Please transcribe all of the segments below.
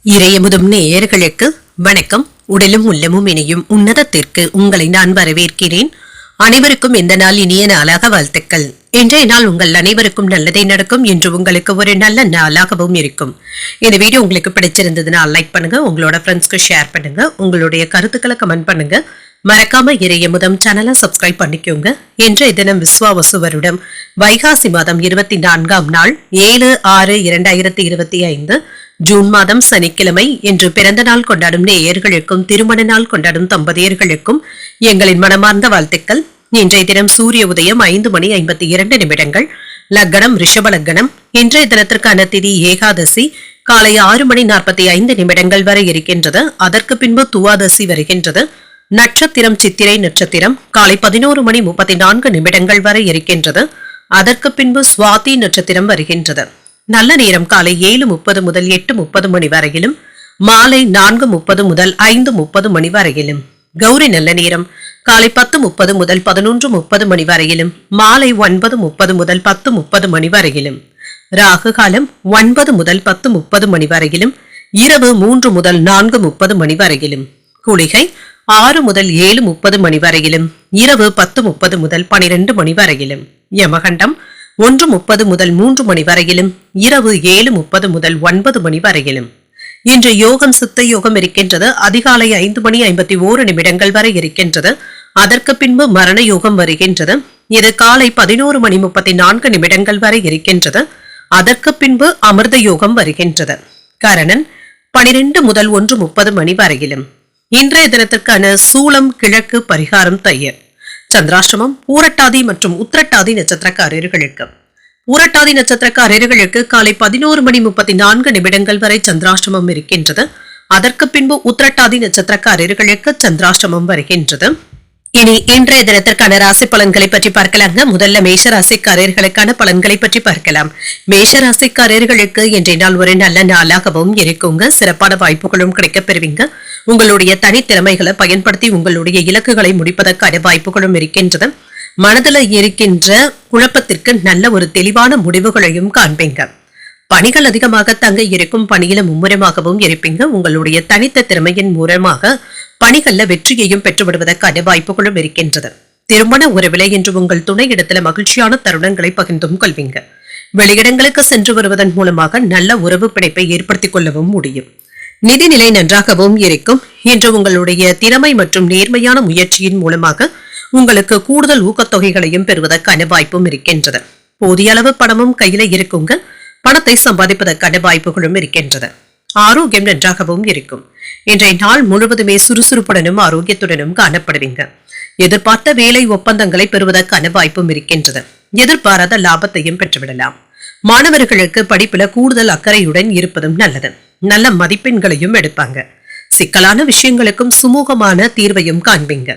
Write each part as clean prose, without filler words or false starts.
இறையமுதும் நேயர்களுக்கு வணக்கம். உடலும் உள்ளமும் இணையும் உன்னதத்திற்கு உங்களை நான் வரவேற்கிறேன். அனைவருக்கும் இந்த நாள் இனிய நாளாக வாழ்த்துக்கள். இன்றைய நாள் உங்கள் அனைவருக்கும் நல்லதே நடக்கும் என்று உங்களுக்கு ஒரு நல்ல நாளாகவும் இருக்கும். இந்த வீடியோ உங்களுக்கு பிடிச்சிருந்ததுன்னா லைக் பண்ணுங்க, உங்களோட ஃப்ரெண்ட்ஸ்க்கு ஷேர் பண்ணுங்க, உங்களுடைய கருத்துக்களை கமெண்ட் பண்ணுங்க. மறக்காம இறையமுதம் சேனலை சப்ஸ்கிரைப் பண்ணிக்கோங்க. இன்றைய தினம் விஸ்வாவசு வருடம் வைகாசி மாதம் 24ஆம் நாள் 7/6/2025 ஜூன் மாதம் சனிக்கிழமை என்று பிறந்த நாள் கொண்டாடும் நேயர்களுக்கும் திருமண நாள் கொண்டாடும் தம்பதியர்களுக்கும் எங்களின் மனமார்ந்த வாழ்த்துக்கள். இன்றைய தினம் சூரிய உதயம் 5:52 லக்னம் ரிஷப லக்னம். இன்றைய தினத்திற்கான திதி ஏகாதசி காலை 6:45 வரை இருக்கின்றது. அதற்கு பின்பு துவாதசி வருகின்றது. நட்சத்திரம் சித்திரை நட்சத்திரம் காலை 11:34 வரை இருக்கின்றது. அதற்கு பின்பு சுவாதி நட்சத்திரம் வருகின்றது. நல்ல நேரம் காலை 7:30 முதல் 8:30 மணி வரையிலும், மாலை 4:30 முதல் 5:30 மணி வரையிலும். கௌரி நல்ல நேரம் காலை 10:30 முதல் 11:30 மணி வரையிலும், மாலை 9:30 முதல் 10:30 மணி வரையிலும். ராகு காலம் 9 முதல் 10:30 மணி வரையிலும், இரவு 3 முதல் 4:30 மணி வரையிலும். குளிகை 6 முதல் 7:30 மணி வரையிலும், இரவு 10:30 முதல் 12 மணி வரையிலும். யமகண்டம் 1:30 முதல் 3 மணி வரையிலும், இரவு 7:30 முதல் 9 மணி வரையிலும். இன்று யோகம் சித்த யோகம் இருக்கின்றது. அதிகாலை 5:51 வரை இருக்கின்றது. அதற்கு பின்பு மரண யோகம் வருகின்றது. இது காலை 11:34 வரை இருக்கின்றது. அதற்கு பின்பு அமிர்த யோகம் வருகின்றது. கரணன் 12 முதல் 1:30 மணி வரையிலும். இன்றைய தினத்திற்கான சூலம் கிழக்கு, பரிகாரம் தையர். சந்திராஷ்டமம் பூரட்டாதி மற்றும் உத்திரட்டாதி நட்சத்திரக்காரர்களுக்கு. பூரட்டாதி நட்சத்திரக்காரர்களுக்கு காலை 11:34 வரை சந்திராஷ்டமம் இருக்கின்றது. அதற்கு பின்பு உத்திரட்டாதி நட்சத்திரக்காரர்களுக்கு சந்திராஷ்டமம் வருகின்றது. இனி இன்றைய தினத்திற்கான ராசி பலன்களை பற்றி பார்க்கலாங்க. முதல்ல மேஷ ராசிக்காரர்களுக்கான பலன்களை பற்றி பார்க்கலாம். மேஷ ராசிக்காரர்களுக்கு இன்றைய நாள் ஒரு நல்ல நாளாகவும் இருக்குங்க. சிறப்பான வாய்ப்புகளும் கிடைக்கப் பெறுவீங்க. உங்களுடைய தனித்திறமைகளை பயன்படுத்தி உங்களுடைய இலக்குகளை முடிப்பதற்கான வாய்ப்புகளும் இருக்கின்றது. மனதில் இருக்கின்ற குழப்பத்திற்கு நல்ல ஒரு தெளிவான முடிவுகளையும் காண்பீங்க. பணிகள் அதிகமாக தங்க இருக்கும். பணியில மும்முரமாகவும் இருப்பீங்க. உங்களுடைய தனித்த திறமையின் மூலமாக பணிகள்ல வெற்றியையும் பெற்றுவிடுவதற்கான வாய்ப்புகளும் இருக்கின்றது. திருமண உறவிலை என்று உங்கள் துணை இடத்துல மகிழ்ச்சியான தருணங்களை பகிர்ந்தும் கொள்வீங்க. வெளியிடங்களுக்கு சென்று வருவதன் மூலமாக நல்ல உறவு பிணைப்பை ஏற்படுத்திக் கொள்ளவும் முடியும். நிதிநிலை நன்றாகவும் இருக்கும். இன்று உங்களுடைய திறமை மற்றும் நேர்மையான முயற்சியின் மூலமாக உங்களுக்கு கூடுதல் ஊக்கத்தொகைகளையும் பெறுவதற்கான வாய்ப்பும் இருக்கின்றது. போதிய அளவு பணமும் கையில இருக்குங்க. பணத்தை சம்பாதிப்பதற்கான வாய்ப்புகளும் இருக்கின்றது. ஆரோக்கியம் நன்றாகவும் இருக்கும். இன்றைய நாள் முழுவதுமே சுறுசுறுப்புடனும் ஆரோக்கியத்துடனும் காணப்படுவீங்க. எதிர்பார்த்த வேலை ஒப்பந்தங்களை பெறுவதற்கான வாய்ப்பும் இருக்கின்றது. எதிர்பாராத லாபத்தையும் பெற்றுவிடலாம். மாணவர்களுக்கு படிப்புல கூடுதல் அக்கறையுடன் இருப்பதும் நல்லது. நல்ல மதிப்பெண்களையும் எடுப்பாங்க. சிக்கலான விஷயங்களுக்கும் சுமூகமான தீர்வையும் காண்பீங்க.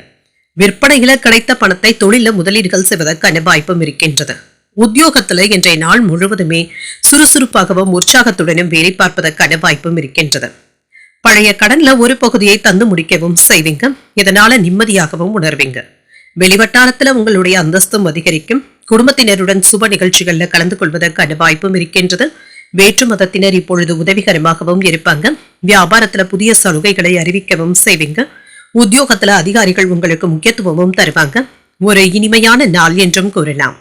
விற்பனையில கிடைத்த பணத்தை தொழில முதலீடுகள் செய்வதற்கான வாய்ப்பும் இருக்கின்றது. உத்தியோகத்துல இன்றைய நாள் முழுவதுமே சுறுசுறுப்பாகவும் உற்சாகத்துடனும் வேலை பார்ப்பதற்கான வாய்ப்பும் இருக்கின்றது. பழைய கடன்ல ஒரு பகுதியை தந்து முடிக்கவும் செய்வீங்க. இதனால நிம்மதியாகவும் உணர்வீங்க. வெளிவட்டாரத்துல உங்களுடைய அந்தஸ்தும் அதிகரிக்கும். குடும்பத்தினருடன் சுப நிகழ்ச்சிகள்ல கலந்து கொள்வதற்கான வாய்ப்பும் இருக்கின்றது. வேற்று மதத்தினர் இப்பொழுது உதவிகரமாகவும் இருப்பாங்க. வியாபாரத்துல புதிய சலுகைகளை அறிவிக்கவும் செய்வீங்க. உத்தியோகத்துல அதிகாரிகள் உங்களுக்கு முக்கியத்துவமும் தருவாங்க. ஒரு இனிமையான நாள் என்றும் கூறலாம்.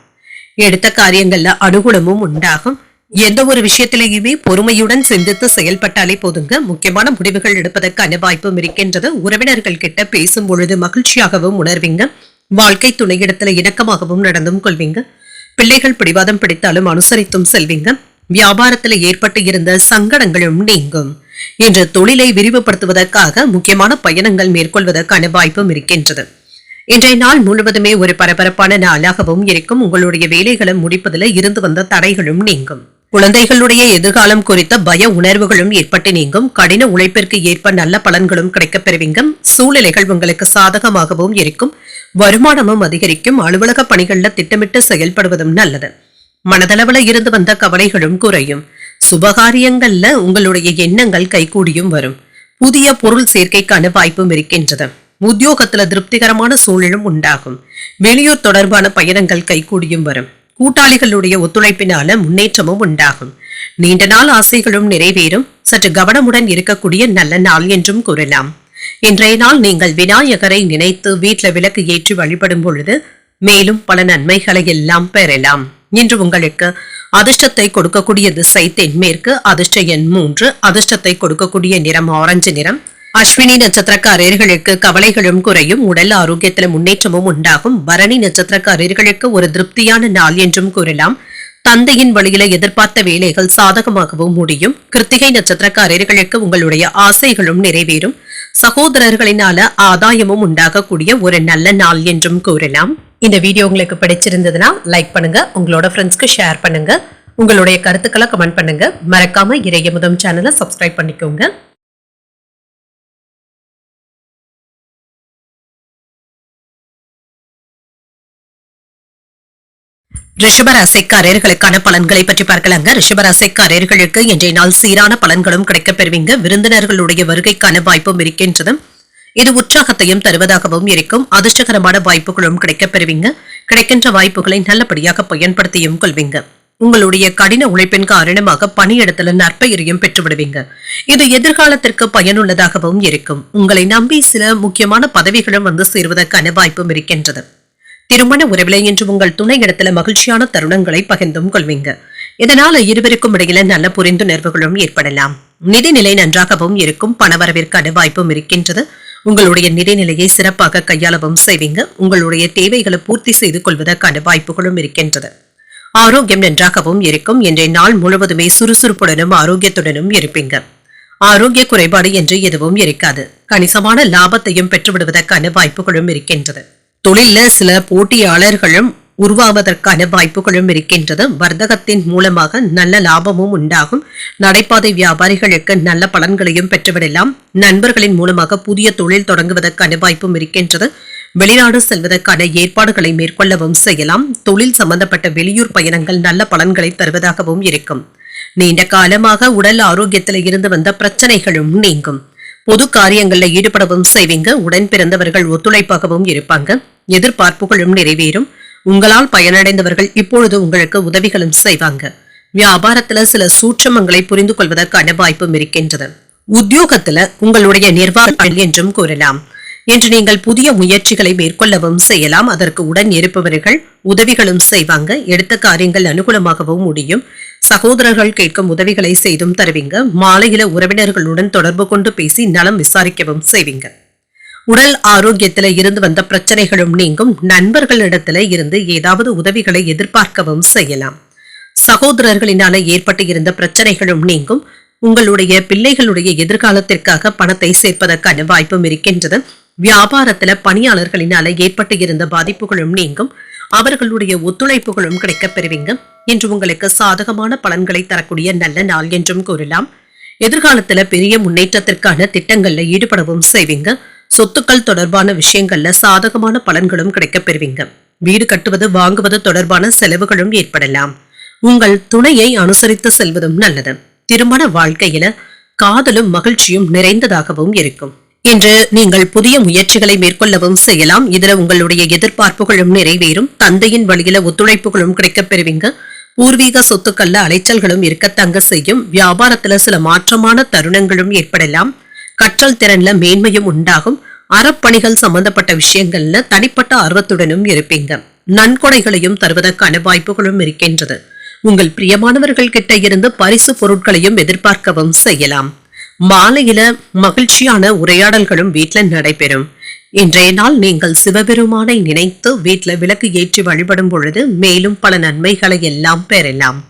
எடுத்த காரியங்கள்ல அனுகூலமும் உண்டாகும். எந்த ஒரு விஷயத்திலேயுமே பொறுமையுடன் சிந்தித்து செயல்பட்டாலே போதுங்க. முக்கியமான முடிவுகள் எடுப்பதற்கான வாய்ப்பும் இருக்கின்றது. உறவினர்கள் கிட்ட பேசும் பொழுது மகிழ்ச்சியாகவும் உணர்வீங்க. வாழ்க்கை துணையிடத்துல இணக்கமாகவும் நடந்தும் கொள்வீங்க. பிள்ளைகள் பிடிவாதம் பிடித்தாலும் அனுசரித்தும் செல்வீங்க. வியாபாரத்தில் ஏற்பட்டு இருந்த சங்கடங்களும் நீங்கும். இன்று தொழிலை விரிவுபடுத்துவதற்காக முக்கியமான பயணங்கள் மேற்கொள்வதற்கான வாய்ப்பும் இருக்கின்றது. இன்றைய நாள் முழுவதுமே ஒரு பரபரப்பான நாளாகவும் இருக்கும். உங்களுடைய வேலைகளை முடிப்பதில் இருந்து வந்த தடைகளும் நீங்கும். குழந்தைகளுடைய எதிர்காலம் குறித்த பய உணர்வுகளும் ஏற்பட்டு நீங்கும். கடின உழைப்பிற்கு ஏற்ப நல்ல பலன்களும் கிடைக்கப் பெறுவீங்க. சூழ்நிலைகள் உங்களுக்கு சாதகமாகவும் இருக்கும். வருமானமும் அதிகரிக்கும். அலுவலக பணிகள்ல திட்டமிட்டு செயல்படுவதும் நல்லது. மனதளவுல இருந்து வந்த கவலைகளும் குறையும். சுபகாரியங்கள்ல உங்களுடைய எண்ணங்கள் கைகூடியும் வரும். புதிய பொருள் சேர்க்கைக்கான வாய்ப்பும் இருக்கின்றது. உத்தியோகத்துல திருப்திகரமான சூழலும் உண்டாகும். வெளியூர் தொடர்பான பயணங்கள் கைகூடியும் வரும். கூட்டாளிகளுடைய ஒத்துழைப்பினால முன்னேற்றமும் உண்டாகும். நீண்ட நாள் ஆசைகளும் நிறைவேறும். சற்று கவனமுடன் இருக்கக்கூடிய நல்ல நாள் என்றும் கூறலாம். இன்றைய நாள் நீங்கள் விநாயகரை நினைத்து வீட்ல விளக்கு ஏற்றி வழிபடும் பொழுது மேலும் பல நன்மைகளை எல்லாம் பெறலாம். இன்று உங்களுக்கு அதிர்ஷ்டத்தை கொடுக்கக்கூடிய திசை தென்மேற்கு, அதிர்ஷ்ட எண் 3, அதிர்ஷ்டத்தை கொடுக்கக்கூடிய நிறம் ஆரஞ்சு நிறம். அஸ்வினி நட்சத்திரக்காரர்களுக்கு கவலைகளும் குறையும், உடல் ஆரோக்கியத்தில் முன்னேற்றமும் உண்டாகும். பரணி நட்சத்திரக்காரர்களுக்கு ஒரு திருப்தியான நாள் என்றும் கூறலாம். தந்தையின் வழியில எதிர்பார்த்த வேலைகள் சாதகமாகவும் முடியும். கிருத்திகை நட்சத்திரக்காரர்களுக்கு உங்களுடைய ஆசைகளும் நிறைவேறும். சகோதரர்களினால ஆதாயமும் உண்டாகக்கூடிய ஒரு நல்ல நாள் என்றும் கூறலாம். இந்த வீடியோ உங்களுக்கு பிடிச்சிருந்ததுன்னா லைக் பண்ணுங்க, உங்களோட ஃப்ரெண்ட்ஸ்க்கு ஷேர் பண்ணுங்க, உங்களுடைய கருத்துக்களை கமெண்ட் பண்ணுங்க. மறக்காம இறையமுதம் சேனலை சப்ஸ்கிரைப் பண்ணிக்கோங்க. ரிஷபராசிக்காரர்களுக்கான பலன்களை பற்றி பார்க்கலாங்க. ரிஷபராசிக்காரர்களுக்கு இன்றைய நாள் சீரான பலன்களும் கிடைக்கப் பெறுவீங்க. விருந்தினர்களுடைய வருகைக்கான வாய்ப்பும் இருக்கின்றது. இது உற்சாகத்தையும் தருவதாகவும் இருக்கும். அதிர்ஷ்டகரமான வாய்ப்புகளும் கிடைக்கப் பெறுவீங்க. கிடைக்கின்ற வாய்ப்புகளை நல்லபடியாக பயன்படுத்தியும் கொள்வீங்க. உங்களுடைய கடின உழைப்பின் காரணமாக பணியிடத்துல நற்பெயரையும் பெற்றுவிடுவீங்க. இது எதிர்காலத்திற்கு பயனுள்ளதாகவும் இருக்கும். உங்களை நம்பி சில முக்கியமான பதவிகளும் வந்து சேருவதற்கான வாய்ப்பும் இருக்கின்றது. திருமண உறவிலை என்று உங்கள் துணை இடத்துல மகிழ்ச்சியான தருணங்களை பகிர்ந்தும் கொள்வீங்க. இதனால இருவருக்கும் இடையில நல்ல புரிந்துணர்வுகளும் ஏற்படலாம். நிதிநிலை நன்றாகவும் இருக்கும். பணவரவிற்கான வாய்ப்பும் இருக்கின்றது. உங்களுடைய நிதிநிலையை சிறப்பாக கையாளவும் செய்வீங்க. உங்களுடைய தேவைகளை பூர்த்தி செய்து கொள்வதற்கான வாய்ப்புகளும் இருக்கின்றது. ஆரோக்கியம் நன்றாகவும் இருக்கும். இன்றைய நாள் முழுவதுமே சுறுசுறுப்புடனும் ஆரோக்கியத்துடனும் இருப்பீங்க. ஆரோக்கிய குறைபாடு என்று எதுவும் இருக்காது. கணிசமான லாபத்தையும் பெற்றுவிடுவதற்கான வாய்ப்புகளும் இருக்கின்றது. தொழில சில போட்டியாளர்களும் உருவாவதற்கான வாய்ப்புகளும் இருக்கின்றது. வர்த்தகத்தின் மூலமாக நல்ல லாபமும் உண்டாகும். நடைபாதை வியாபாரிகளுக்கு நல்ல பலன்களையும் பெற்றுவிடலாம். நண்பர்களின் மூலமாக புதிய தொழில் தொடங்குவதற்கான வாய்ப்பும் இருக்கின்றது. வெளிநாடு செல்வதற்கான ஏற்பாடுகளை மேற்கொள்ளவும் செய்யலாம். தொழில் சம்பந்தப்பட்ட வெளியூர் பயணங்கள் நல்ல பலன்களை தருவதாகவும் இருக்கும். நீண்ட காலமாக உடல் ஆரோக்கியத்தில் இருந்து வந்த பிரச்சனைகளும் நீங்கும். பொது காரியங்கள்ல ஈடுபடவும் செய்வீங்க. உடன் பிறந்தவர்கள் ஒத்துழைப்பாகவும் இருப்பாங்க. எதிர்பார்ப்புகளும் நிறைவேறும். உங்களால் பயனடைந்தவர்கள் இப்பொழுது உங்களுக்கு உதவிகளும் செய்வாங்க. வியாபாரத்துல சில சூட்சமங்களை புரிந்து கொள்வதற்கான வாய்ப்பும் இருக்கின்றது. உத்தியோகத்துல உங்களுடைய நிர்வாகம் என்றும் கூறலாம். என்று நீங்கள் புதிய முயற்சிகளை மேற்கொள்ளவும் செய்யலாம். அதற்கு உடன் இருப்பவர்கள் உதவிகளும் செய்வாங்க. எடுத்த காரியங்கள் அனுகூலமாகவும் முடியும். சகோதரர்கள் கேட்கும் உதவிகளை செய்தும் தருவீங்க. மாலையில உறவினர்களுடன் தொடர்பு கொண்டு பேசி நலம் விசாரிக்கவும் செய்வீங்க. உடல் ஆரோக்கியத்துல இருந்து வந்த பிரச்சனைகளும் நீங்கும். நண்பர்களிடத்துல இருந்து ஏதாவது உதவிகளை எதிர்பார்க்கவும் செய்யலாம். சகோதரர்களினால ஏற்பட்டு இருந்த பிரச்சனைகளும் நீங்கும். உங்களுடைய பிள்ளைகளுடைய எதிர்காலத்திற்காக பணத்தை சேர்ப்பதற்கான வாய்ப்பும் இருக்கின்றது. வியாபாரத்துல பணியாளர்களினால ஏற்பட்டு இருந்த பாதிப்புகளும் நீங்கும். அவர்களுடைய ஒத்துழைப்புகளும் கிடைக்கப் பெறுவீங்க. இன்று உங்களுக்கு சாதகமான பலன்களை தரக்கூடிய நல்ல நாள் என்றும் கூறலாம். எதிர்காலத்துல பெரிய முன்னேற்றத்திற்கான திட்டங்கள்ல ஈடுபடவும் செய்வீங்க. சொத்துக்கள் தொடர்பான விஷயங்கள்ல சாதகமான பலன்களும் கிடைக்கப் பெறுவீங்க. வீடு கட்டுவது வாங்குவது தொடர்பான செலவுகளும் ஏற்படலாம். உங்கள் துணையை அனுசரித்து செல்வதும் நல்லது. திருமண வாழ்க்கையில காதலும் மகிழ்ச்சியும் நிறைந்ததாகவும் இருக்கும். இன்று நீங்கள் புதிய முயற்சிகளை மேற்கொள்ளவும் செய்யலாம். இதுல உங்களுடைய எதிர்பார்ப்புகளும் நிறைவேறும். தந்தையின் வழியில ஒத்துழைப்புகளும் கிடைக்கப் பெறுவீங்க. பூர்வீக சொத்துக்கள்ல அலைச்சல்களும் இருக்கத்தங்க செய்யும். வியாபாரத்துல சில மாற்றமான தருணங்களும் ஏற்படலாம். கற்றல் திறன்ல மேன்மையும் உண்டாகும். அறப்பணிகள் சம்பந்தப்பட்ட விஷயங்கள்ல தனிப்பட்ட ஆர்வத்துடனும் இருப்பீங்க. நன்கொடைகளையும் தருவதற்கான வாய்ப்புகளும் இருக்கின்றது. உங்கள் பிரியமானவர்கள் கிட்ட இருந்து பரிசு பொருட்களையும் எதிர்பார்க்கவும் செய்யலாம். மாலையில மகிழ்ச்சியான உரையாடல்களும் வீட்ல நடைபெறும். இன்றைய நாள் நீங்கள் சிவபெருமானை நினைத்து வீட்ல விளக்கு ஏற்றி வழிபடும் பொழுது மேலும் பல நன்மைகளை எல்லாம் பெறலாம்.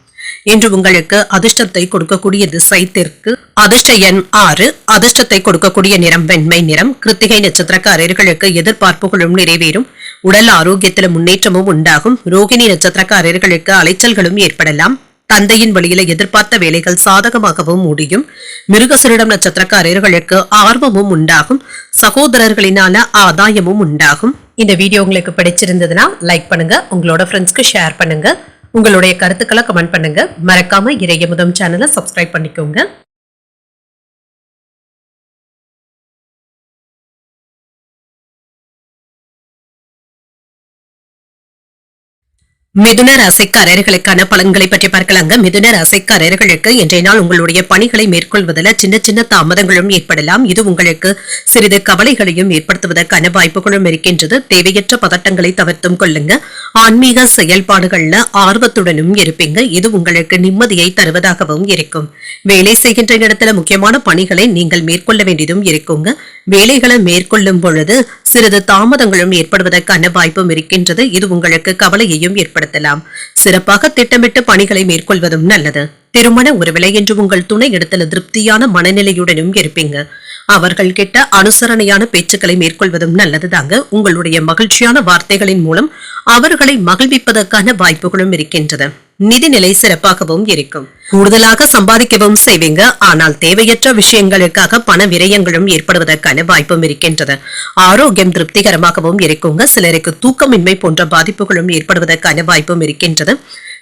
இன்று உங்களுக்கு அதிர்ஷ்டத்தை கொடுக்கக்கூடிய திசை தெற்கு, அதிர்ஷ்ட எண் 6, அதிர்ஷ்டத்தை கொடுக்கக்கூடிய நிறம் வெண்மை நிறம். கிருத்திகை நட்சத்திரக்காரர்களுக்கு எதிர்பார்ப்புகளும் நிறைவேறும். உடல் ஆரோக்கியத்துல முன்னேற்றமும் உண்டாகும். ரோகிணி நட்சத்திரக்காரர்களுக்கு அலைச்சல்களும் ஏற்படலாம். தந்தையின் வழியில எதிர்பார்த்த வேலைகள் சாதகமாகவும் முடியும். மிருகசரிடம் நட்சத்திரக்காரர்களுக்கு ஆர்வமும் உண்டாகும். சகோதரர்களினால ஆதாயமும் உண்டாகும். இந்த வீடியோ உங்களுக்கு பிடிச்சிருந்ததுன்னா லைக் பண்ணுங்க, உங்களோட ஃப்ரெண்ட்ஸ்க்கு ஷேர் பண்ணுங்க, உங்களுடைய கருத்துக்களை கமெண்ட் பண்ணுங்க. மறக்காம இறையமுதம் சேனலை சப்ஸ்கிரைப் பண்ணிக்கோங்க. மிதுன ராசிக்காரர்களுக்கான பலன்களை பற்றி பார்க்கலாங்க. மிதுன ராசிக்காரர்களுக்கு இன்றைய நாள் உங்களுடைய பணிகளை மேற்கொள்வதில் சின்ன சின்ன தாமதங்களும் ஏற்படலாம். இது உங்களுக்கு சிறிது கவலைகளையும் ஏற்படுத்துவதற்கான வாய்ப்புகளும் இருக்கின்றது. தேவையற்ற பதட்டங்களை தவிர்த்தும் கொள்ளுங்க. ஆன்மீக செயல்பாடுகள்ல ஆர்வத்துடனும் இருப்பீங்க. இது உங்களுக்கு நிம்மதியை தருவதாகவும் இருக்கும். வேலை செய்கின்ற இடத்துல முக்கியமான பணிகளை நீங்கள் மேற்கொள்ள வேண்டியதும் இருக்குங்க. வேலைகளை மேற்கொள்ளும் பொழுது சிறிது தாமதங்களும் ஏற்படுவதற்கான வாய்ப்பும் இருக்கின்றது. இது உங்களுக்கு கவலையையும் ஏற்படுத்தலாம். சிறப்பாக திட்டமிட்டு பணிகளை மேற்கொள்வதும் நல்லது. திருமண உறவிலை என்று உங்கள் துணை இடத்துல திருப்தியான மனநிலையுடனும் இருப்பீங்க. அவர்கள் கிட்ட அனுசரணையான பேச்சுக்களை மேற்கொள்வதும் நல்லதுதாங்க. உங்களுடைய மகிழ்ச்சியான வார்த்தைகளின் மூலம் அவர்களை மகிழ்விப்பதற்கான வாய்ப்புகளும் இருக்கின்றது. நிதிநிலை சிறப்பாகவும் இருக்கும். கூடுதலாக சம்பாதிக்கவும் செய்வீங்க. ஆனால் தேவையற்ற விஷயங்களுக்காக பண விரயங்களும் ஏற்படுவதற்கான வாய்ப்பும் இருக்கின்றது. ஆரோக்கியம் திருப்திகரமாகவும் இருக்குங்க. சிலருக்கு தூக்கமின்மை போன்ற பாதிப்புகளும் ஏற்படுவதற்கான வாய்ப்பும் இருக்கின்றது.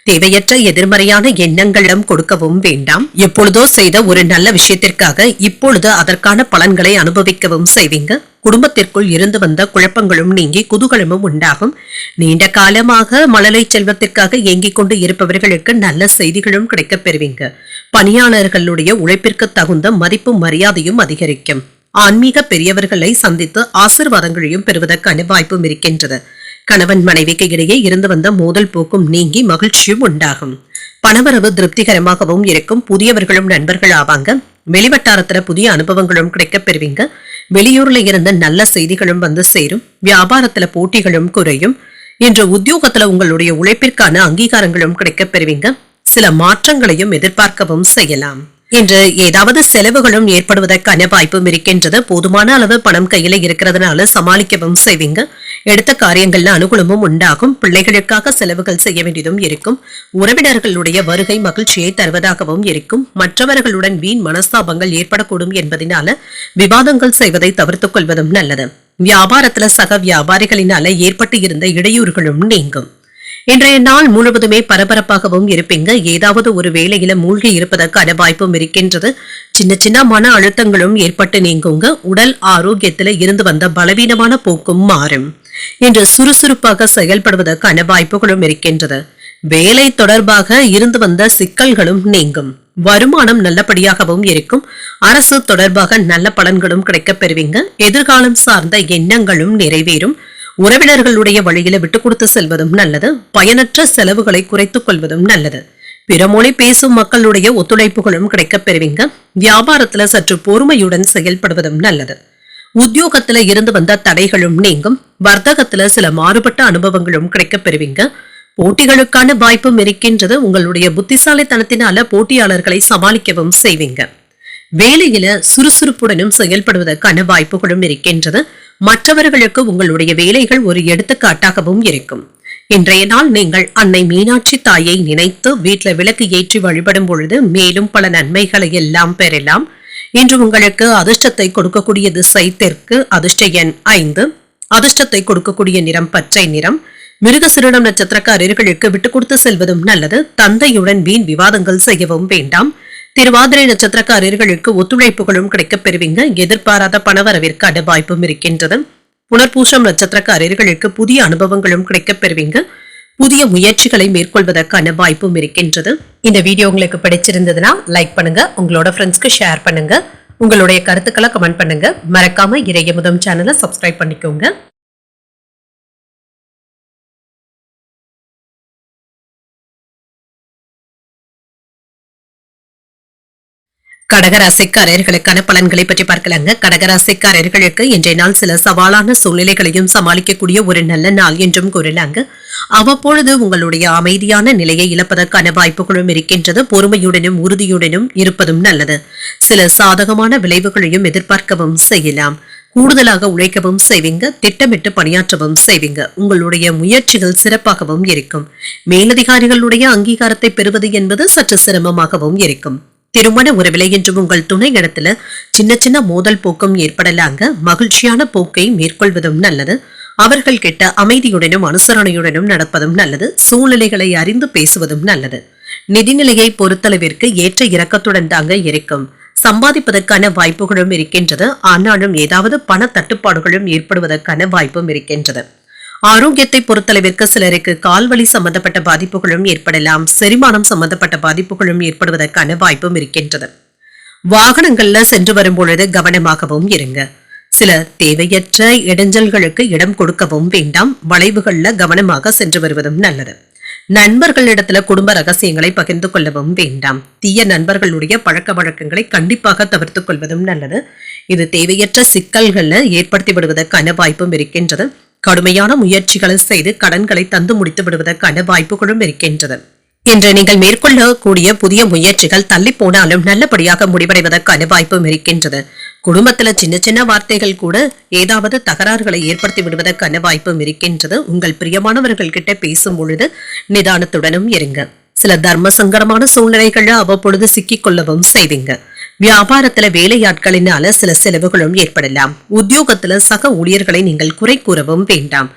தேவையற்ற எதிர்மறையான எண்ணங்களிடம் கொடுக்கவும் வேண்டாம். எப்பொழுதோ செய்த ஒரு நல்ல விஷயத்திற்காக இப்பொழுது அதற்கான பலன்களை அனுபவிக்கவும் செய்வீங்க. குடும்பத்திற்குள் இருந்து வந்த குழப்பங்களும் நீங்கி குதூகலமும் உண்டாகும். நீண்ட காலமாக மழலை செல்வத்திற்காக ஏங்கிக் கொண்டு இருப்பவர்களுக்கு நல்ல செய்திகளும் கிடைக்கப் பெறுவீங்க. பணியாளர்களுடைய உழைப்பிற்கு தகுந்த மதிப்பும் மரியாதையும் அதிகரிக்கும். ஆன்மீக பெரியவர்களை சந்தித்து ஆசீர்வாதங்களையும் பெறுவதற்கான வாய்ப்பும் இருக்கின்றது. கணவன் மனைவிக்கு இடையே இருந்து வந்த மோதல் போக்கும் நீங்கி மகிழ்ச்சியும் உண்டாகும். பணவரவு திருப்திகரமாகவும் இருக்கும். புதியவர்களும் நண்பர்கள் ஆவாங்க. வெளிவட்டாரத்துல புதிய அனுபவங்களும் கிடைக்கப் பெறுவீங்க. வெளியூர்ல இருந்த நல்ல செய்திகளும் வந்து சேரும். வியாபாரத்துல போட்டிகளும் குறையும். இன்று உத்தியோகத்துல உங்களுடைய உழைப்பிற்கான அங்கீகாரங்களும் கிடைக்கப் பெறுவீங்க. சில மாற்றங்களையும் எதிர்பார்க்கவும் செய்யலாம். இன்று ஏதாவது செலவுகளும் ஏற்படுவதற்கான வாய்ப்பும் இருக்கின்றது. போதுமான அளவு பணம் கையில இருக்கிறதுனால சமாளிக்கவும் செய்வீங்க. எடுத்த காரியங்கள்ல அனுகூலமும் உண்டாகும். பிள்ளைகளுக்காக செலவுகள் செய்ய வேண்டியதும் இருக்கும். உறவினர்களுடைய வருகை மகிழ்ச்சியை தருவதாகவும் இருக்கும். மற்றவர்களுடன் வீண் மனஸ்தாபங்கள் ஏற்படக்கூடும் என்பதனால விவாதங்கள் செய்வதை தவிர்த்துக் கொள்வதும் நல்லது. வியாபாரத்துல சக வியாபாரிகளினால ஏற்பட்டு இருந்த இடையூறுகளும் நீங்கும். இன்றைய நாள் முழுவதுமே பரபரப்பாகவும் இருப்பீங்க. ஏதாவது ஒரு வேலையில மூழ்கி இருப்பதற்கான வாய்ப்பும் இருக்கின்றது. சின்ன சின்ன மன அழுத்தங்களும் ஏற்பட்டு நீங்குங்க. உடல் ஆரோக்கியத்துல இருந்து வந்த பலவீனமான போக்கும் மாறும். இன்று சுறுசுறுப்பாக செயல்படுவதற்கான வாய்ப்புகளும் இருக்கின்றது. வேலை தொடர்பாக இருந்து வந்த சிக்கல்களும் நீங்கும். வருமானம் நல்லபடியாகவும் இருக்கும். அரசு தொடர்பாக நல்ல பலன்களும் கிடைக்கப் பெறுவீங்க. எதிர்காலம் சார்ந்த எண்ணங்களும் நிறைவேறும். உறவினர்களுடைய வழியில விட்டுக் கொடுத்து செல்வதும் நல்லது. பயனற்ற செலவுகளை குறைத்துக் கொள்வதும் நல்லது. பிற மொழி பேசும் மக்களுடைய ஒத்துழைப்புகளும் கிடைக்கப் பெறுவீங்க. வியாபாரத்துல சற்று பொறுமையுடன் செயல்படுவதும் நல்லது. உத்தியோகத்துல இருந்து வந்த தடைகளும் நீங்கும். வர்த்தகத்துல சில மாறுபட்ட அனுபவங்களும் கிடைக்கப் பெறுவீங்க. போட்டிகளுக்கான வாய்ப்பும் இருக்கின்றது. உங்களுடைய புத்திசாலித்தனத்தினால போட்டியாளர்களை சமாளிக்கவும் செய்வீங்க. வேலையில சுறுசுறுப்புடனும் செயல்படுவதற்கான வாய்ப்புகளும் இருக்கின்றது. மற்றவர்களுக்கு உங்களுடைய வேலைகள் ஒரு எடுத்துக்காட்டாகவும் இருக்கும். இன்றைய நாள் நீங்கள் அன்னை மீனாட்சி தாயை நினைத்து வீட்டுல விளக்கு ஏற்றி வழிபடும் பொழுது மேலும் பல நன்மைகளை எல்லாம் பெறலாம். இன்று உங்களுக்கு அதிர்ஷ்டத்தை கொடுக்கக்கூடிய திசை தெற்கு. அதிர்ஷ்ட எண் 5. அதிர்ஷ்டத்தை கொடுக்கக்கூடிய நிறம் பச்சை நிறம். மிருகசீரிடம் நட்சத்திரக்காரர்களுக்கு விட்டுக் கொடுத்து செல்வதும் நல்லது. தந்தையுடன் வீண் விவாதங்கள் செய்யவும் வேண்டாம். திருவாதிரை நட்சத்திரக்காரர்களுக்கு ஒத்துழைப்புகளும் கிடைக்கப் பெறுவீங்க. எதிர்பாராத பணவரவிற்கான வாய்ப்பும் இருக்கின்றது. புனர்பூசம் நட்சத்திரக்காரர்களுக்கு புதிய அனுபவங்களும் கிடைக்கப் பெறுவீங்க. புதிய முயற்சிகளை மேற்கொள்வதற்கான வாய்ப்பும் இருக்கின்றது. இந்த வீடியோ உங்களுக்கு பிடிச்சிருந்ததுன்னா லைக் பண்ணுங்க. உங்களோட ஃப்ரெண்ட்ஸ்க்கு ஷேர் பண்ணுங்க. உங்களுடைய கருத்துக்களை கமெண்ட் பண்ணுங்க. மறக்காம இறையமுதம் சேனலை சப்ஸ்கிரைப் பண்ணிக்கோங்க. கடகராசிக்காரர்களுக்கான பலன்களை பற்றி பார்க்கலாங்க. கடகராசிக்காரர்களுக்கு இன்றைய நாள் சில சவாலான சூழ்நிலைகளையும் சமாளிக்கக்கூடிய ஒரு நல்ல நாள் என்றும் கூறலாங்க. அவ்வப்பொழுது உங்களுடைய அமைதியான நிலையை இழப்பதற்கான வாய்ப்புகளும் இருக்கின்றது. பொறுமையுடனும் உறுதியுடனும் இருப்பதும் நல்லது. சில சாதகமான விளைவுகளையும் எதிர்பார்க்கவும் செய்யலாம். கூடுதலாக உழைக்கவும் செய்வீங்க. திட்டமிட்டு பணியாற்றவும் செய்வீங்க. உங்களுடைய முயற்சிகள் சிறப்பாகவும் இருக்கும். மேலதிகாரிகளுடைய அங்கீகாரத்தை பெறுவது என்பது சற்று சிரமமாகவும் இருக்கும். திருமண உறவிலை என்றும் உங்கள் துணை இடத்துல சின்ன சின்ன மோதல் போக்கும் ஏற்படலாங்க. மகிழ்ச்சியான போக்கை மேற்கொள்வதும் நல்லது. அவர்கள் கிட்ட அமைதியுடனும் அனுசரணையுடனும் நடப்பதும் நல்லது. சூழ்நிலைகளை அறிந்து பேசுவதும் நல்லது. நிதிநிலையை பொறுத்தளவிற்கு ஏற்ற இறக்கத்துடன் தாங்க இருக்கும். சம்பாதிப்பதற்கான வாய்ப்புகளும் இருக்கின்றது. ஆனாலும் ஏதாவது பண தட்டுப்பாடுகளும் ஏற்படுவதற்கான வாய்ப்பும் இருக்கின்றது. ஆரோக்கியத்தை பொறுத்தளவிற்கு சிலருக்கு கால்வலி சம்பந்தப்பட்ட பாதிப்புகளும் ஏற்படலாம். செரிமானம் சம்பந்தப்பட்ட பாதிப்புகளும் ஏற்படுவதற்கான வாய்ப்பும் இருக்கின்றது. வாகனங்கள்ல சென்று வரும் பொழுது கவனமாகவும் இருங்க. சில தேவையற்ற இடைஞ்சல்களுக்கு இடம் கொடுக்கவும் வேண்டாம். வளைவுகள்ல கவனமாக சென்று வருவதும் நல்லது. நண்பர்களிடத்துல குடும்ப ரகசியங்களை பகிர்ந்து கொள்ளவும் வேண்டாம். தீய நண்பர்களுடைய பழக்க வழக்கங்களை கண்டிப்பாக தவிர்த்துக் கொள்வதும் நல்லது. இது தேவையற்ற சிக்கல்களை ஏற்படுத்தி விடுவதற்கான வாய்ப்பும் இருக்கின்றது. கடுமையான முயற்சிகளை செய்து கடன்களை தந்து முடித்து விடுவதற்கான வாய்ப்புகளும் இருக்கின்றது. இன்று நீங்கள் மேற்கொள்ளக்கூடிய புதிய முயற்சிகள் தள்ளி போனாலும் நல்லபடியாக முடிவடைவதற்கான வாய்ப்பும் இருக்கின்றது. குடும்பத்துல சின்ன சின்ன வார்த்தைகள் கூட ஏதாவது தகராறுகளை ஏற்படுத்தி விடுவதற்கான வாய்ப்பும் இருக்கின்றது. உங்கள் பிரியமானவர்கள் கிட்ட பேசும் பொழுது நிதானத்துடனும் இருங்க. சில தர்ம சங்கடமான சூழ்நிலைகள்ல அவ்வப்பொழுது சிக்கிக் கொள்ளவும் செய்வீங்க. வியாபாரத்துல வேலையாட்களினால சில செலவுகளும் ஏற்படலாம். உத்தியோகத்துல சக ஊழியர்களை நீங்கள் குறை கூறவும் வேண்டாம்.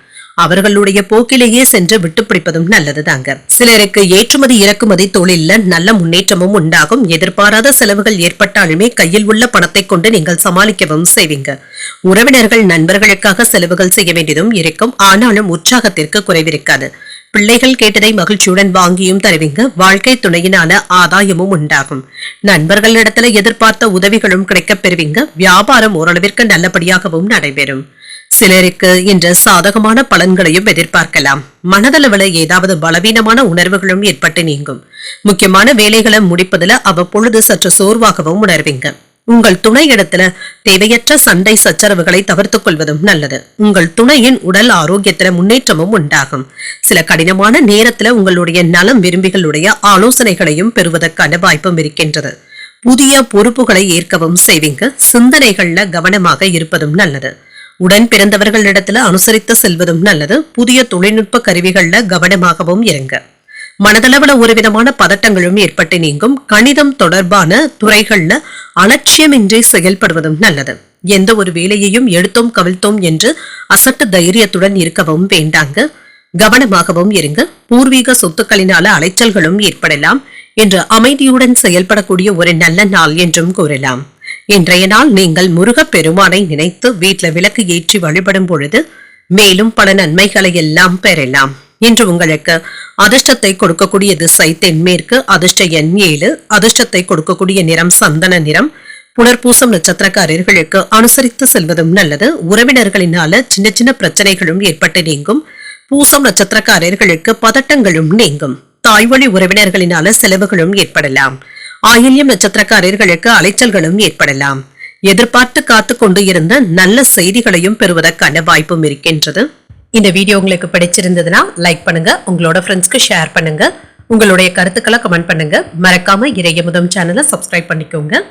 அவர்களுடைய போக்கிலேயே சென்று விட்டு பிடிப்பதும் நல்லதுதாங்க. சிலருக்கு ஏற்றுமதி இறக்குமதி தொழில்ல நல்ல முன்னேற்றமும் உண்டாகும். எதிர்பாராத செலவுகள் ஏற்பட்டாலுமே கையில் உள்ள பணத்தை கொண்டு நீங்கள் சமாளிக்கவும் செய்வீங்க. உறவினர்கள் நண்பர்களுக்காக செலவுகள் செய்ய வேண்டியதும் இருக்கும். ஆனாலும் உற்சாகத்திற்கு குறைவிருக்காது. பிள்ளைகள் கேட்டதை மகிழ்ச்சியுடன் வாங்கியும் தருவீங்க. வாழ்க்கை துணையினால ஆதாயமும் உண்டாகும். நண்பர்களிடத்துல எதிர்பார்த்த உதவிகளும் கிடைக்கப் பெறுவீங்க. வியாபாரம் ஓரளவிற்கு நல்லபடியாகவும் நடைபெறும். சிலருக்கு இன்று சாதகமான பலன்களையும் எதிர்பார்க்கலாம். மனதளவுல ஏதாவது பலவீனமான உணர்வுகளும் ஏற்பட்டு நீங்கும். முக்கியமான வேலைகளை முடிப்பதுல அவ்வப்பொழுது சற்று சோர்வாகவும் உணர்வீங்க. உங்கள் துணை இடத்துல தேவையற்ற சண்டை சச்சரவுகளை தவிர்த்துக் கொள்வதும் நல்லது. உங்கள் துணையின் உடல் ஆரோக்கியத்துல முன்னேற்றமும் உண்டாகும். சில கடினமான நேரத்துல உங்களுடைய நலம் விரும்பிகளுடைய ஆலோசனைகளையும் பெறுவதற்கான வாய்ப்பும் இருக்கின்றது. புதிய பொறுப்புகளை ஏற்கவும் செய்வீங்க. சிந்தனைகள்ல கவனமாக இருப்பதும் நல்லது. உடன் பிறந்தவர்களிடத்துல அனுசரித்து செல்வதும் நல்லது. புதிய தொழில்நுட்ப கருவிகள்ல கவனமாகவும் இருங்க. மனதளவுல ஒரு விதமான பதட்டங்களும் ஏற்பட்டு நீங்கும். கணிதம் தொடர்பான துறைகள்ல அலட்சியமின்றி செயல்படுவதும் நல்லது. எந்த ஒரு வேலையையும் எடுத்தோம் கவிழ்த்தோம் என்று அசட்டு தைரியத்துடன் இருக்கவும் வேண்டாங்க. கவனமாகவும் இருங்க. பூர்வீக சொத்துக்களினால அலைச்சல்களும் ஏற்படலாம். என்று அமைதியுடன் செயல்படக்கூடிய ஒரு நல்ல நாள் என்றும் கூறலாம். இன்றைய நாள் நீங்கள் முருகப் பெருமானை நினைத்து வீட்டில் விளக்கு ஏற்றி வழிபடும் பொழுது மேலும் பல நன்மைகளை எல்லாம் பெறலாம். இன்று உங்களுக்கு அதிர்ஷ்டத்தை கொடுக்கக்கூடிய திசை தென்மேற்கு. அதிர்ஷ்ட எண் 7. அதிர்ஷ்டத்தை கொடுக்கக்கூடிய நிறம் சந்தன நிறம். புனர்பூசம் நட்சத்திரக்காரர்களுக்கு அனுசரித்து செல்வதும் நல்லது. உறவினர்களினால சின்ன சின்ன பிரச்சனைகளும் ஏற்பட்டு நீங்கும். பூசம் நட்சத்திரக்காரர்களுக்கு பதட்டங்களும் நீங்கும். தாய்வழி உறவினர்களினால செலவுகளும் ஏற்படலாம். ஆயில்யம் நட்சத்திரக்காரர்களுக்கு அலைச்சல்களும் ஏற்படலாம். எதிர்பார்த்து காத்து கொண்டு இருந்த நல்ல செய்திகளையும் பெறுவதற்கான வாய்ப்பும் இருக்கின்றது. இந்த வீடியோ உங்களுக்கு பிடிச்சிருந்ததுன்னா லைக் பண்ணுங்க. உங்களோட ஃப்ரெண்ட்ஸ்க்கு ஷேர் பண்ணுங்க. உங்களுடைய கருத்துக்களை கமெண்ட் பண்ணுங்க. மறக்காம இறையமுதம் சேனலை சப்ஸ்கிரைப் பண்ணிக்கோங்க.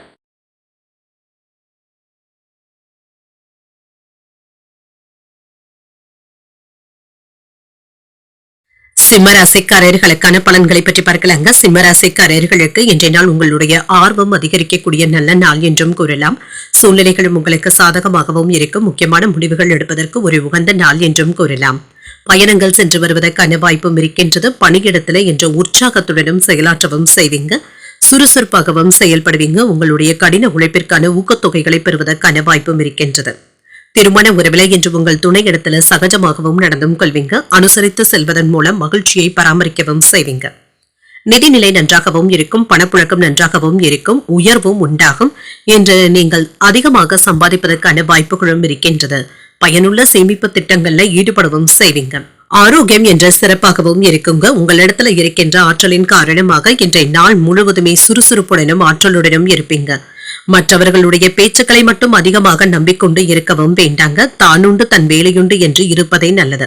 சிம்மராசிக்காரர்களுக்கான பலன்களை பற்றி பார்க்கலாங்க. சிம்மராசிக்காரர்களுக்கு இன்றைய நாள் உங்களுடைய ஆர்வம் அதிகரிக்கக்கூடிய நல்ல நாள் என்றும் கூறலாம். சூழ்நிலைகளும் உங்களுக்கு சாதகமாகவும் இருக்கும். முக்கியமான முடிவுகள் எடுப்பதற்கு ஒரு உகந்த நாள் என்றும் கூறலாம். பயணங்கள் சென்று வருவதற்கான வாய்ப்பும் இருக்கின்றது. பணியிடத்துல இன்று உற்சாகத்துடனும் செயலாற்றவும் செய்வீங்க. சுறுசுறுப்பாகவும் செயல்படுவீங்க. உங்களுடைய கடின உழைப்பிற்கான ஊக்கத்தொகைகளை பெறுவதற்கான வாய்ப்பும் இருக்கின்றது. திருமண உறவிலை என்று உங்கள் துணை இடத்துல சகஜமாகவும் நடந்தும் கொள்வீங்க. அனுசரித்து செல்வதன் மூலம் மகிழ்ச்சியை பராமரிக்கவும் செய்வீங்க. நிதிநிலை நன்றாகவும் இருக்கும். பணப்புழக்கம் நன்றாகவும் இருக்கும். உயர்வும் உண்டாகும். என்று நீங்கள் அதிகமாக சம்பாதிப்பதற்கான வாய்ப்புகளும் இருக்கின்றது. பயனுள்ள சேமிப்பு திட்டங்கள்ல ஈடுபடவும் செய்வீங்க. ஆரோக்கியம் என்ற சிறப்பாகவும் இருக்குங்க. உங்களிடத்துல இருக்கின்ற ஆற்றலின் காரணமாக இன்றைய நாள் முழுவதுமே சுறுசுறுப்புடனும் ஆற்றலுடனும் இருப்பீங்க. மற்றவர்களுடைய பேச்சுக்களை மட்டும் அதிகமாக நம்பிக்கொண்டு இருக்கவும் வேண்டாங்க. தானுண்டு தன் வேலையுண்டு என்று இருப்பதே நல்லது.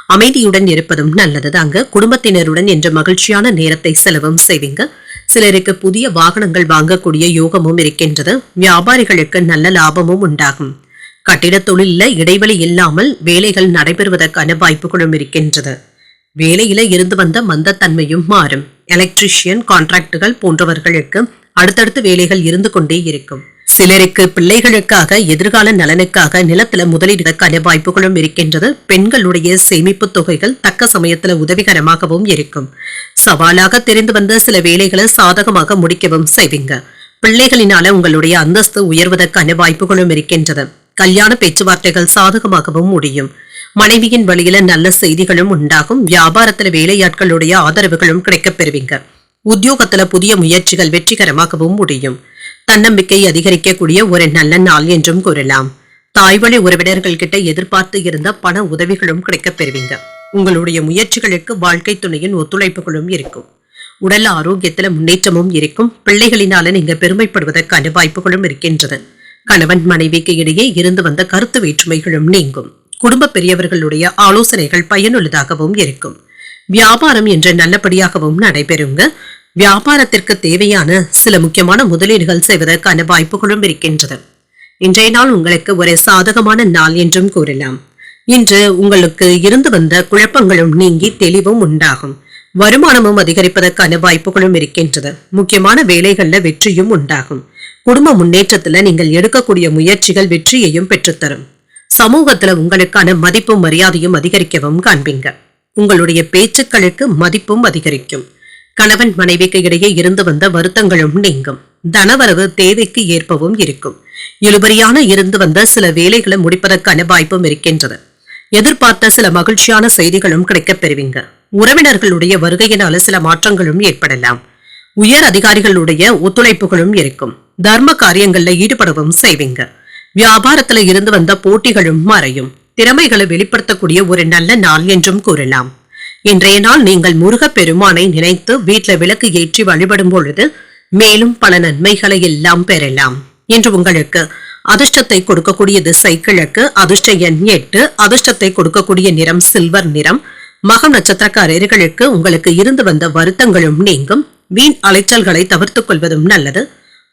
அமைதியுடன் இருப்பதும் நல்லதுதாங்க. குடும்பத்தினருடன் என்ற மகிழ்ச்சியான நேரத்தை செலவும் செய்வீங்க. சிலருக்கு புதிய வாகனங்கள் வாங்கக்கூடிய யோகமும் இருக்கின்றது. வியாபாரிகளுக்கு நல்ல லாபமும் உண்டாகும். கட்டிட தொழில இடைவெளி இல்லாமல் வேலைகள் நடைபெறுவதற்கான வாய்ப்புகளும் இருக்கின்றது. வேலையில இருந்து வந்த மந்தத்தன்மையும் மாறும். எலக்ட்ரிஷியன், கான்ட்ராக்டுகள் போன்றவர்களுக்கு அடுத்தடுத்து வேலைகள் இருந்து கொண்டே இருக்கும். சிலருக்கு பிள்ளைகளுக்காக எதிர்கால நலனுக்காக நிலத்துல முதலீடுவதற்கான வாய்ப்புகளும் இருக்கின்றது. பெண்களுடைய சேமிப்பு தொகைகள் தக்க சமயத்துல உதவிகரமாகவும் இருக்கும். சவாலாக தெரிந்து வந்த சில வேலைகளை சாதகமாக முடிக்கவும் செய்வீங்க. பிள்ளைகளினால உங்களுடைய அந்தஸ்து உயர்வதற்கான வாய்ப்புகளும் இருக்கின்றது. கல்யாண பேச்சுவார்த்தைகள் சாதகமாகவும் முடியும். மனைவியின் வழியில நல்ல செய்திகளும் உண்டாகும். வியாபாரத்துல வேலையாட்களுடைய ஆதரவுகளும் கிடைக்கப் பெறுவீங்க. உத்தியோகத்துல புதிய முயற்சிகள் வெற்றிகரமாகவும் முடியும். தன்னம்பிக்கை அதிகரிக்கக்கூடிய ஒரு நல்ல நாள் என்றும் கூறலாம். தாய்வழி உறவினர்கள் கிட்ட எதிர்பார்த்து இருந்த பண உதவிகளும் கிடைக்கப் பெறுவீங்க. உங்களுடைய முயற்சிகளுக்கு வாழ்க்கை துணையின் ஒத்துழைப்புகளும் இருக்கும். உடல் ஆரோக்கியத்துல முன்னேற்றமும் இருக்கும். பிள்ளைகளினால நீங்க பெருமைப்படுவதற்கான வாய்ப்புகளும் இருக்கின்றது. கணவன் மனைவிக்கு இடையே இருந்து வந்த கருத்து வேற்றுமைகளும் நீங்கும். குடும்ப பெரியவர்களுடைய ஆலோசனைகள் பயனுள்ளதாகவும் இருக்கும். வியாபாரம் என்று நல்லபடியாகவும் நடைபெறுங்க. வியாபாரத்திற்கு தேவையான சில முக்கியமான முதலீடுகள் செய்வதற்கான வாய்ப்புகளும் இருக்கின்றது. இன்றைய நாள் உங்களுக்கு ஒரு சாதகமான நாள் என்றும் கூறலாம். இன்று உங்களுக்கு இருந்து வந்த குழப்பங்களும் நீங்கி தெளிவும் உண்டாகும். வருமானமும் அதிகரிப்பதற்கான வாய்ப்புகளும் இருக்கின்றது. முக்கியமான வேலைகள்ல வெற்றியும் உண்டாகும். குடும்ப முன்னேற்றத்துல நீங்கள் எடுக்கக்கூடிய முயற்சிகள் வெற்றியையும் பெற்றுத்தரும். சமூகத்துல உங்களுக்கான மதிப்பும் மரியாதையும் அதிகரிக்கவும் காண்பீங்க. உங்களுடைய பேச்சுக்களுக்கு மதிப்பும் அதிகரிக்கும். கணவன் மனைவிக்கு இடையே இருந்து வந்த வருத்தங்களும் நீங்கும். தனவரவு தேவைக்கு ஏற்பவும் இருக்கும். இழுபறியான இருந்து வந்த சில வேலைகளை முடிப்பதற்கான வாய்ப்பும் இருக்கின்றது. எதிர்பார்த்த சில மகிழ்ச்சியான செய்திகளும் கிடைக்கப் பெறுவீங்க. உறவினர்களுடைய வருகையினால சில மாற்றங்களும் ஏற்படலாம். உயர் அதிகாரிகளுடைய ஒத்துழைப்புகளும் இருக்கும். தர்ம காரியங்கள்ல ஈடுபடவும் செய்வீங்க. வியாபாரத்துல இருந்து வந்த போட்டிகளும் மறையும். திறமைகளை வெளிப்படுத்தக்கூடிய ஒரு நல்ல நாள் என்றும் கூறலாம். இன்றைய நாள் நீங்கள் முருகப் பெருமானை நினைத்து வீட்டுல விளக்கு ஏற்றி வழிபடும் பொழுது மேலும் பல நன்மைகளை எல்லாம் பெறலாம். இன்று உங்களுக்கு அதிர்ஷ்டத்தை கொடுக்கக்கூடிய திசை கிழக்கு. அதிர்ஷ்ட எண் 8. அதிர்ஷ்டத்தை கொடுக்கக்கூடிய நிறம் சில்வர் நிறம். மகம் நட்சத்திரக்காரர்களுக்கு உங்களுக்கு இருந்து வந்த வருத்தங்களும் நீங்கும். வீண் அலைச்சல்களை தவிர்த்துக் கொள்வதும் நல்லது.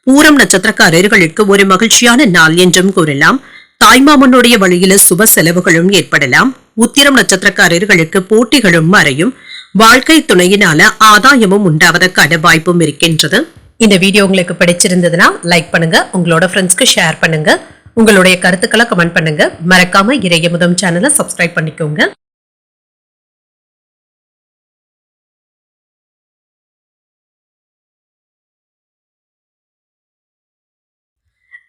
பூரம் நட்சத்திரக்காரர்களுக்கு ஒரு மகிழ்ச்சியான நாள் என்றும் கூறலாம். தாய்மாமனுடைய வழியில சுப செலவுகளும் ஏற்படலாம். உத்திரம் நட்சத்திரக்காரர்களுக்கு போட்டிகளும் மறையும். வாழ்க்கை துணையினால ஆதாயமும் உண்டாவதற்கான வாய்ப்பும் இருக்கின்றது. இந்த வீடியோ உங்களுக்கு பிடிச்சிருந்ததுன்னா லைக் பண்ணுங்க. உங்களோட ஃப்ரெண்ட்ஸ்க்கு ஷேர் பண்ணுங்க. உங்களுடைய கருத்துக்களை கமெண்ட் பண்ணுங்க. மறக்காம இறையமுதம் சேனலை சப்ஸ்கிரைப் பண்ணிக்கோங்க.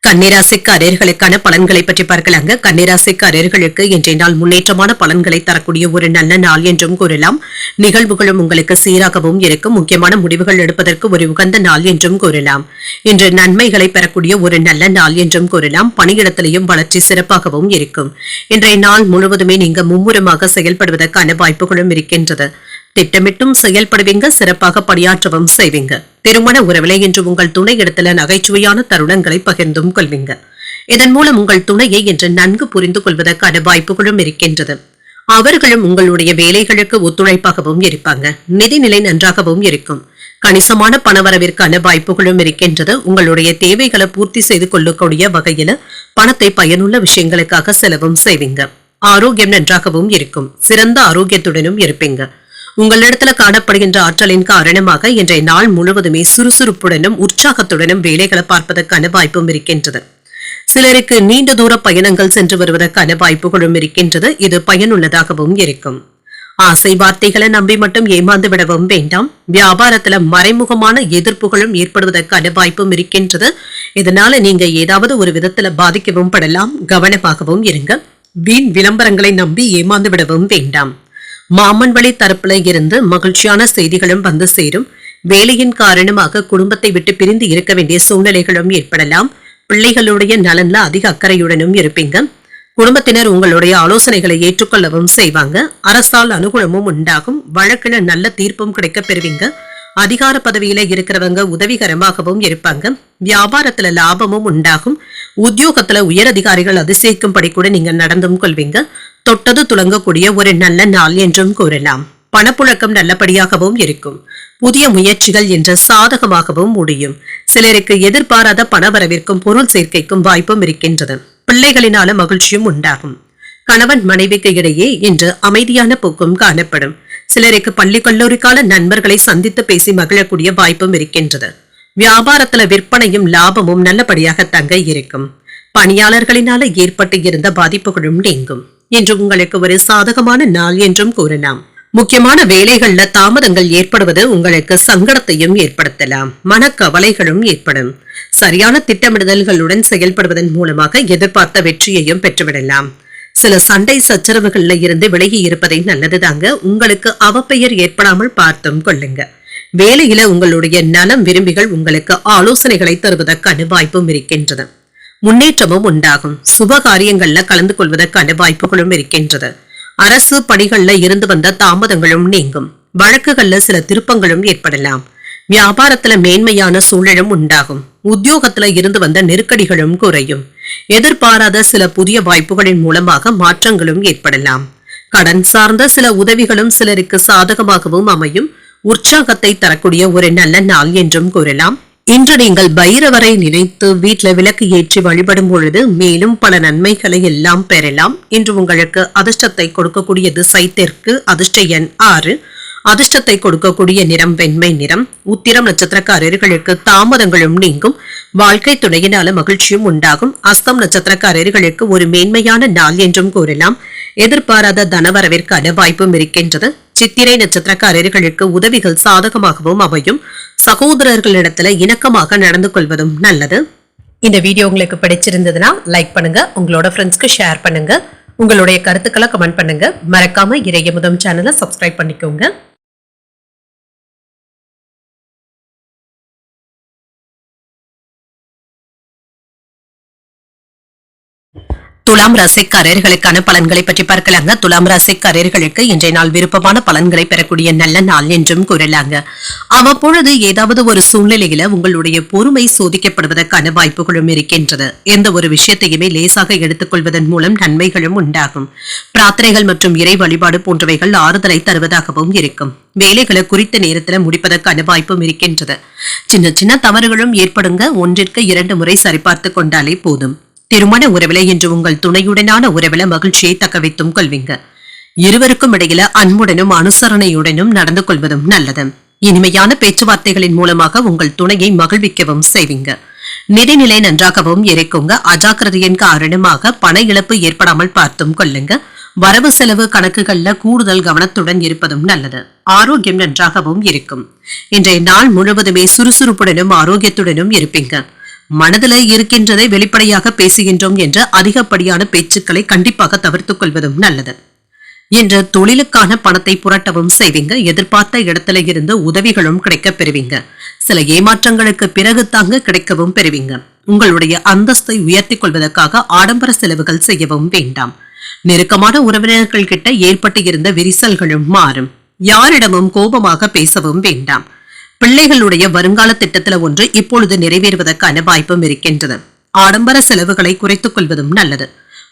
கன்னிராசிக்காரர்களுக்கான பலன்களை பற்றி பார்க்கலாங்க. கன்னிராசிக்காரர்களுக்கு இன்றைய நாள் முன்னேற்றமான பலன்களை தரக்கூடிய ஒரு நல்ல நாள் என்றும் கூறலாம். நிகழ்வுகளும் உங்களுக்கு சீராகவும் இருக்கும். முக்கியமான முடிவுகள் எடுப்பதற்கு ஒரு உகந்த நாள் என்றும் கூறலாம். இன்று நன்மைகளை பெறக்கூடிய ஒரு நல்ல நாள் என்றும் கூறலாம். பணியிடத்திலையும் வளர்ச்சி சிறப்பாகவும் இருக்கும். இன்றைய நாள் முழுவதுமே நீங்க மும்முரமாக செயல்படுவதற்கான வாய்ப்புகளும் இருக்கின்றது. திட்டமிட்டும் செயல்படுவீங்க. சிறப்பாக பணியாற்றவும் செய்வீங்க. திருமண உறவிலே இன்று உங்கள் துணை இடத்துல நகைச்சுவையான தருணங்களை பகிர்ந்தும் கொள்வீங்க. இதன் மூலம் உங்கள் துணையை இன்று நன்கு புரிந்து கொள்வதற்கான வாய்ப்புகளும் இருக்கின்றது. அவர்களும் உங்களுடைய வேலைகளுக்கு ஒத்துழைப்பாகவும் இருப்பாங்க. நிதிநிலை நன்றாகவும் இருக்கும். கணிசமான பணவரவிற்கான வாய்ப்புகளும் இருக்கின்றது. உங்களுடைய தேவைகளை பூர்த்தி செய்து கொள்ளக்கூடிய வகையில பணத்தை பயனுள்ள விஷயங்களுக்காக செலவும் செய்வீங்க. ஆரோக்கியம் நன்றாகவும் இருக்கும். சிறந்த ஆரோக்கியத்துடனும் இருப்பீங்க. உங்களிடத்துல காணப்படுகின்ற ஆற்றலின் காரணமாக இன்றைய நாள் முழுவதுமே சுறுசுறுப்புடனும் உற்சாகத்துடனும் வேலைகளை பார்ப்பதற்கான வாய்ப்பும் இருக்கின்றது. சிலருக்கு நீண்ட தூர பயணங்கள் சென்று வருவதற்கான வாய்ப்புகளும் இருக்கின்றது. இது பயனுள்ளதாகவும் இருக்கும். ஆசை வார்த்தைகளை நம்பி மட்டும் ஏமாந்து விடவும் வேண்டாம். வியாபாரத்துல மறைமுகமான எதிர்ப்புகளும் ஏற்படுவதற்கான வாய்ப்பும் இருக்கின்றது. இதனால நீங்க ஏதாவது ஒரு விதத்துல பாதிக்கவும் படலாம். கவனமாகவும் இருங்க. வீண் விளம்பரங்களை நம்பி ஏமாந்து விடவும் வேண்டாம். மாமன் வழி தரப்புல இருந்து மகிழ்ச்சியான செய்திகளும் வந்து சேரும். வேலையின் காரணமாக குடும்பத்தை விட்டு பிரிந்து இருக்க வேண்டிய சூழ்நிலைகளும் ஏற்படலாம். பிள்ளைகளுடைய நலன்ல அதிக அக்கறையுடனும் இருப்பீங்க. குடும்பத்தினர் உங்களுடைய ஆலோசனைகளை ஏற்றுக்கொள்ளவும் செய்வாங்க. அரசால் அனுகூலமும் உண்டாகும். வழக்குல நல்ல தீர்ப்பும் கிடைக்க பெறுவீங்க. அதிகார பதவியில இருக்கிறவங்க உதவிகரமாகவும் இருப்பாங்க. வியாபாரத்துல லாபமும் உண்டாகும். உத்தியோகத்துல உயர் அதிகாரிகள் அதிசயிக்கும்படி கூட நீங்க நடந்தும் கொள்வீங்க. தொட்டது துளங்கக்கூடிய ஒரு நல்ல நாள் என்றும் கூறலாம். பணப்புழக்கம் நல்லபடியாகவும் இருக்கும். புதிய முயற்சிகள் என்ற சாதகமாகவும் முடியும். சிலருக்கு எதிர்பாராத பணவரவிற்கும் பொருள் சேர்க்கைக்கும் வாய்ப்பும் இருக்கின்றது. பிள்ளைகளினால மகிழ்ச்சியும் உண்டாகும். கணவன் மனைவிக்கு இடையே இன்று அமைதியான போக்கும் காணப்படும். சிலருக்கு பள்ளி கல்லூரி கால நண்பர்களை சந்தித்து பேசி மகிழக்கூடிய வாய்ப்பும் இருக்கின்றது. வியாபாரத்துல விற்பனையும் லாபமும் நல்லபடியாக தங்க இருக்கும். பணியாளர்களினால ஏற்பட்டு இருந்த பாதிப்புகளும் நீங்கும். இன்று உங்களுக்கு ஒரு சாதகமான நாள் என்றும் கூறலாம். முக்கியமான வேலைகள்ல தாமதங்கள் ஏற்படுவது உங்களுக்கு சங்கடத்தையும் ஏற்படுத்தலாம். மனக்கவலைகளும் ஏற்படும். சரியான திட்டமிடுதல்களுடன் செயல்படுவதன் மூலமாக எதிர்பார்த்த வெற்றியையும் பெற்றுவிடலாம். சில சண்டை சச்சரவுகள்ல இருந்து விலகி இருப்பதை நல்லதுதாங்க. உங்களுக்கு அவப்பெயர் ஏற்படாமல் பார்த்தும் கொள்ளுங்க. வேலையில உங்களுடைய நலம் விரும்பிகள் உங்களுக்கு ஆலோசனைகளை தருவதற்கான வாய்ப்பும் இருக்கின்றது. முன்னேற்றமும் உண்டாகும். சுப காரியங்கள்ல கலந்து கொள்வதற்கான வாய்ப்புகளும் இருக்கின்றது. அரசு பணிகள்ல இருந்து வந்த தாமதங்களும் நீங்கும். வழக்குகள்ல சில திருப்பங்களும் ஏற்படலாம். வியாபாரத்துல மேன்மையான சூழலும் உண்டாகும். உத்தியோகத்துல இருந்து வந்த நெருக்கடிகளும் குறையும். எதிர்பாராத சில புதிய வாய்ப்புகளின் மூலமாக மாற்றங்களும் ஏற்படலாம். கடன் சார்ந்த சில உதவிகளும் சிலருக்கு சாதகமாகவும் அமையும். உற்சாகத்தை தரக்கூடிய ஒரு நல்ல நாள் என்றும் கூறலாம். இன்று நீங்கள் பைரவரை நினைத்து வீட்டுல விளக்கு ஏற்றி வழிபடும் பொழுது மேலும் பல நன்மைகளை எல்லாம் பெறலாம். இன்று உங்களுக்கு அதிர்ஷ்டத்தை கொடுக்கக்கூடிய திசை தெற்கு, அதிர்ஷ்ட எண் 6, அதிர்ஷ்டத்தை கொடுக்கக்கூடிய நிறம் வெண்மை நிறம். உத்திரம் நட்சத்திரக்காரர்களுக்கு தாமதங்களும் நீங்கும். வாழ்க்கை துணையினால மகிழ்ச்சியும் உண்டாகும். அஸ்தம் நட்சத்திரக்காரர்களுக்கு ஒரு மேன்மையான நாள் என்றும் கூறலாம். எதிர்பாராத தனவரவிற்கான வாய்ப்பும் இருக்கின்றது. சித்திரை நட்சத்திரக்காரர்களுக்கு உதவிகள் சாதகமாகவும் அமையும். சகோதரர்களிடத்துல இணக்கமாக நடந்து கொள்வதும் நல்லது. இந்த வீடியோ உங்களுக்கு பிடிச்சிருந்ததுன்னா லைக் பண்ணுங்க, உங்களோட ஃப்ரெண்ட்ஸ்க்கு ஷேர் பண்ணுங்க, உங்களுடைய கருத்துக்களை கமெண்ட் பண்ணுங்க. மறக்காம இறையமுதம் சேனலை சப்ஸ்கிரைப் பண்ணிக்கோங்க. துலாம் ராசிக்காரர்களுக்கான பலன்களை பற்றி பார்க்கலாங்க. துலாம் ராசிக்காரர்களுக்கு இன்றைய நாள் விருப்பமான பலன்களை பெறக்கூடிய நல்ல நாள் என்றும் கூறலாங்க. அவ்வப்பொழுது ஏதாவது ஒரு சூழ்நிலையில உங்களுடைய பொறுமை சோதிக்கப்படுவதற்கான வாய்ப்புகளும் இருக்கின்றது. எந்த ஒரு விஷயத்தையுமே லேசாக எடுத்துக்கொள்வதன் மூலம் நன்மைகளும் உண்டாகும். பிரார்த்தனைகள் மற்றும் இறை வழிபாடு போன்றவைகள் ஆறுதலை தருவதாகவும் இருக்கும். வேலைகளை குறித்த நேரத்தில் முடிப்பதற்கான வாய்ப்பும் இருக்கின்றது. சின்ன சின்ன தவறுகளும் ஏற்படுங்க. 1ற்கு 2 முறை சரிபார்த்து கொண்டாலே போதும். திருமண உறவில இன்று உங்கள் துணையுடனான உறவில மகிழ்ச்சியை தக்க வைத்தும் கொள்வீங்க. இருவருக்கும் இடையில அன்புடனும் அனுசரணையுடனும் நடந்து கொள்வதும் நல்லது. இனிமையான பேச்சுவார்த்தைகளின் மூலமாக உங்கள் துணையை மகிழ்விக்கவும் செய்வீங்க. நிதிநிலை நன்றாகவும் இருக்குங்க. அஜாக்கிரதையின் காரணமாக பண இழப்பு ஏற்படாமல் பார்த்தும் கொள்ளுங்க. வரவு செலவு கணக்குகள்ல கூடுதல் கவனத்துடன் இருப்பதும் நல்லது. ஆரோக்கியம் நன்றாகவும் இருக்கும். இன்றைய நாள் முழுவதுமே சுறுசுறுப்புடனும் ஆரோக்கியத்துடனும் இருப்பீங்க. மனதில் இருக்கின்றதை வெளிப்படையாக பேசுகின்றோம் என்ற அதிகப்படியான பேச்சுக்களை கண்டிப்பாக தவிர்த்துக் கொள்வதும் நல்லது. இன்று தொழிலுக்கான பணத்தை புரட்டவும் செய்வீங்க. எதிர்பார்த்த இடத்துல இருந்து உதவிகளும் கிடைக்க பெறுவீங்க. சில ஏமாற்றங்களுக்கு பிறகு தாங்க கிடைக்கவும் பெறுவீங்க. உங்களுடைய அந்தஸ்தை உயர்த்திக் கொள்வதற்காக ஆடம்பர செலவுகள் செய்யவும் வேண்டாம். நெருக்கமான உறவினர்கள் கிட்ட ஏற்பட்டு இருந்த விரிசல்களும் மாறும். யாரிடமும் கோபமாக பேசவும் வேண்டாம். பிள்ளைகளுடைய வருங்கால திட்டத்துல ஒன்று இப்பொழுது நிறைவேறுவதற்கான வாய்ப்பும் இருக்கின்றது. ஆடம்பர செலவுகளை குறைத்துக் கொள்வதும் நல்லது.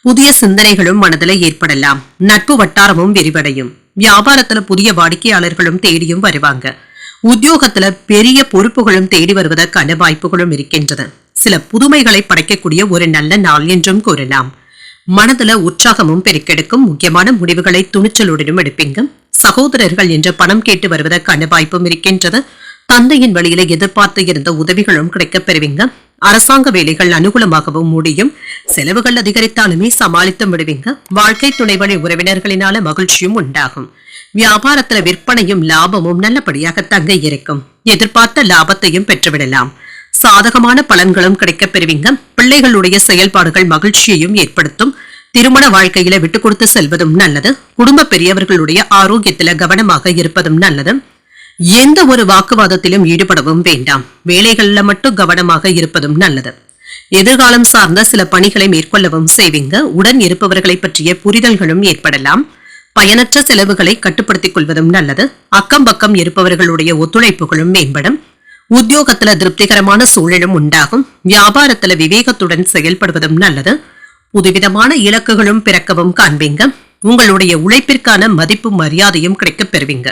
புதிய சிந்தனைகளும் மனதில் ஏற்படலாம். நட்பு வட்டாரமும் விரிவடையும். வியாபாரத்துல புதிய வாடிக்கையாளர்களும் தேடியும் வருவாங்க. உத்தியோகத்துல பெரிய பொறுப்புகளும் தேடி வருவதற்கான வாய்ப்புகளும் இருக்கின்றது. சில புதுமைகளை படைக்கக்கூடிய ஒரு நல்ல நாள் என்றும் கூறலாம். மனதுல உற்சாகமும் பெருக்கெடுக்கும். முக்கியமான முடிவுகளை துணிச்சலுடனும் எடுப்பீங்க. சகோதரர்கள் என்ற பணம் கேட்டு வருவதற்கான வாய்ப்பும் இருக்கின்றது. தந்தையின் வழியில எதிர்பார்த்து இருந்த உதவிகளும் கிடைக்கப் பெறுவீங்க. அரசாங்க வேலைகள் அனுகூலமாகவும் முடியும். செலவுகள் அதிகரித்தாலுமே சமாளித்து விடுவீங்க. வாழ்க்கை துணை வழி உறவினர்களினால மகிழ்ச்சியும் உண்டாகும். வியாபாரத்துல விற்பனையும் லாபமும் நல்லபடியாக தங்க இருக்கும். எதிர்பார்த்த லாபத்தையும் பெற்றுவிடலாம். சாதகமான பலன்களும் கிடைக்கப் பெறுவீங்க. பிள்ளைகளுடைய செயல்பாடுகள் மகிழ்ச்சியையும் ஏற்படுத்தும். திருமண வாழ்க்கையில விட்டு கொடுத்து செல்வதும் நல்லது. குடும்ப பெரியவர்களுடைய ஆரோக்கியத்துல கவனமாக இருப்பதும் நல்லது. எந்த ஒரு வாக்குவாதத்திலும் ஈடுபடவும் வேண்டாம். வேலைகள்ல மட்டும் கவனமாக இருப்பதும் நல்லது. எதிர்காலம் சார்ந்த சில பணிகளை மேற்கொள்ளவும் செய்வீங்க. உடன் இருப்பவர்களை பற்றிய புரிதல்களும் ஏற்படலாம். பயனற்ற செலவுகளை கட்டுப்படுத்திக் கொள்வதும் நல்லது. அக்கம் பக்கம் இருப்பவர்களுடைய ஒத்துழைப்புகளும் மேம்படும். உத்தியோகத்துல திருப்திகரமான சூழலும் உண்டாகும். வியாபாரத்துல விவேகத்துடன் செயல்படுவதும் நல்லது. புதுவிதமான இலக்குகளும் பிறக்கவும் காண்பீங்க. உங்களுடைய உழைப்பிற்கான மதிப்பு மரியாதையும் கிடைக்கப் பெறுவீங்க.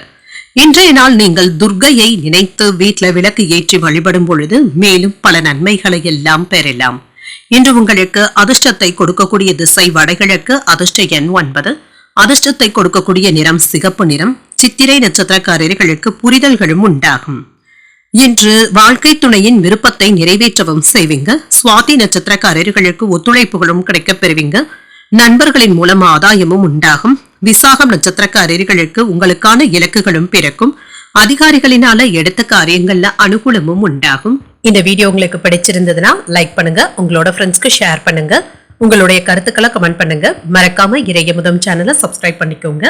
இன்றைய நாள் நீங்கள் துர்க்கையை நினைத்து வீட்டுல விளக்கு ஏற்றி வழிபடும் பொழுது மேலும் பல நன்மைகளை எல்லாம் பெறலாம். இன்று உங்களுக்கு அதிர்ஷ்டத்தை கொடுக்கக்கூடிய திசை வடகிழக்கு, அதிர்ஷ்ட எண் 9, அதிர்ஷ்டத்தை கொடுக்கக்கூடிய நிறம் சிகப்பு நிறம். சித்திரை நட்சத்திரக்காரர்களுக்கு புரிதல்களும் உண்டாகும். இன்று வாழ்க்கை துணையின் விருப்பத்தை நிறைவேற்றவும் செய்வீங்க. சுவாதி நட்சத்திரக்காரர்களுக்கு ஒத்துழைப்புகளும் கிடைக்கப் பெறுவீங்க. நண்பர்களின் மூலம் ஆதாயமும் உண்டாகும். விசாகம் நட்சத்திரக்காரர்களுக்கு உங்களுக்கான இலக்குகளும் பிறக்கும். அதிகாரிகளினால எடுத்த காரியங்கள்ல அனுகூலமும் உண்டாகும். இந்த வீடியோ உங்களுக்கு பிடிச்சிருந்ததுன்னா லைக் பண்ணுங்க, உங்களோட ஃப்ரெண்ட்ஸ்க்கு ஷேர் பண்ணுங்க. உங்களுடைய கருத்துக்களை கமெண்ட் பண்ணுங்க. மறக்காம இறையமுதம் சேனலை சப்ஸ்கிரைப் பண்ணிக்கோங்க.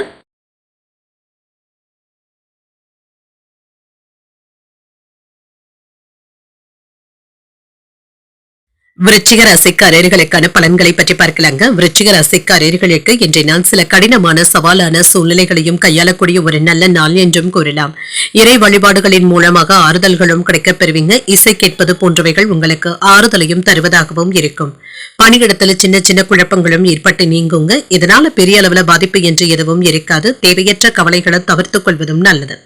விருச்சிக ராசிக்காரர்களுக்கான பலன்களை பற்றி பார்க்கலாங்க. விருச்சிக ராசிக்காரர்களுக்கு இன்றைய நாள் சில கடினமான சவாலான சூழ்நிலைகளையும் கையாளக்கூடிய ஒரு நல்ல நாள் என்றும் கூறலாம். இறை வழிபாடுகளின் மூலமாக ஆறுதல்களும் கிடைக்கப் பெறுவீங்க. இசை கேட்பது போன்றவைகள் உங்களுக்கு ஆறுதலையும் தருவதாகவும் இருக்கும். பணியிடத்துல சின்ன சின்ன குழப்பங்களும் ஏற்பட்டு நீங்குங்க. இதனால பெரிய அளவுல பாதிப்பு என்று எதுவும் இருக்காது. தேவையற்ற கவலைகளை தவிர்த்துக் கொள்வதும் நல்லது.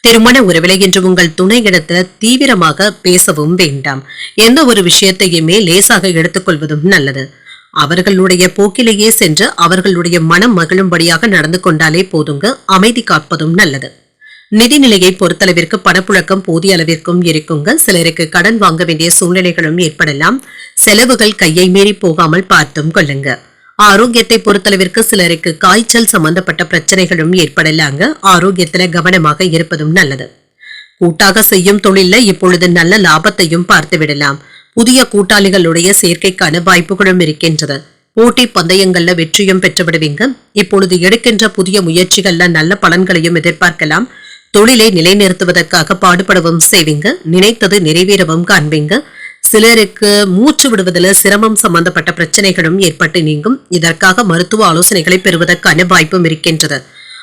திருமண உறவிலை என்று உங்கள் துணையிடத்துல தீவிரமாக பேசவும் வேண்டாம். எந்த ஒரு விஷயத்தையுமே லேசாக எடுத்துக்கொள்வதும் நல்லது. அவர்களுடைய போக்கிலேயே சென்று அவர்களுடைய மனம் மகிழும்படியாக நடந்து கொண்டாலே போதுங்க. அமைதி காப்பதும் நல்லது. நிதிநிலையை பொறுத்தளவிற்கு பணப்புழக்கம் போதிய அளவிற்கும் இருக்குங்க. சிலருக்கு கடன் வாங்க வேண்டிய சூழ்நிலைகளும் ஏற்படலாம். செலவுகள் கையை மீறி போகாமல் பார்த்தும் கொள்ளுங்க. ஆரோக்கியத்தை பொறுத்தளவிற்கு சிலருக்கு காய்ச்சல் சம்பந்தப்பட்ட பிரச்சனைகளும் ஏற்படலாங்க. ஆரோக்கியத்துல கவனமாக இருப்பதும் நல்லது. கூட்டாக செய்யும் தொழில இப்பொழுது நல்ல லாபத்தையும் பார்த்து விடலாம். புதிய கூட்டாளிகளுடைய சேர்க்கைக்கான வாய்ப்புகளும் இருக்கின்றது. போட்டி பந்தயங்கள்ல வெற்றியும் பெற்று விடுவீங்க. இப்பொழுது எடுக்கின்ற புதிய முயற்சிகள்ல நல்ல பலன்களையும் எதிர்பார்க்கலாம். தொழிலை நிலைநிறுத்துவதற்காக பாடுபடவும் செய்வீங்க. நினைத்தது நிறைவேறவும் காண்பீங்க. சிலருக்கு மூச்சு விடுவதில் சிரமம் சம்பந்தப்பட்ட பிரச்சனைகளும் ஏற்பட்டு நீங்கும். இதற்காக மருத்துவ ஆலோசனைகளை பெறுவதற்கான வாய்ப்பும் இருக்கின்றது.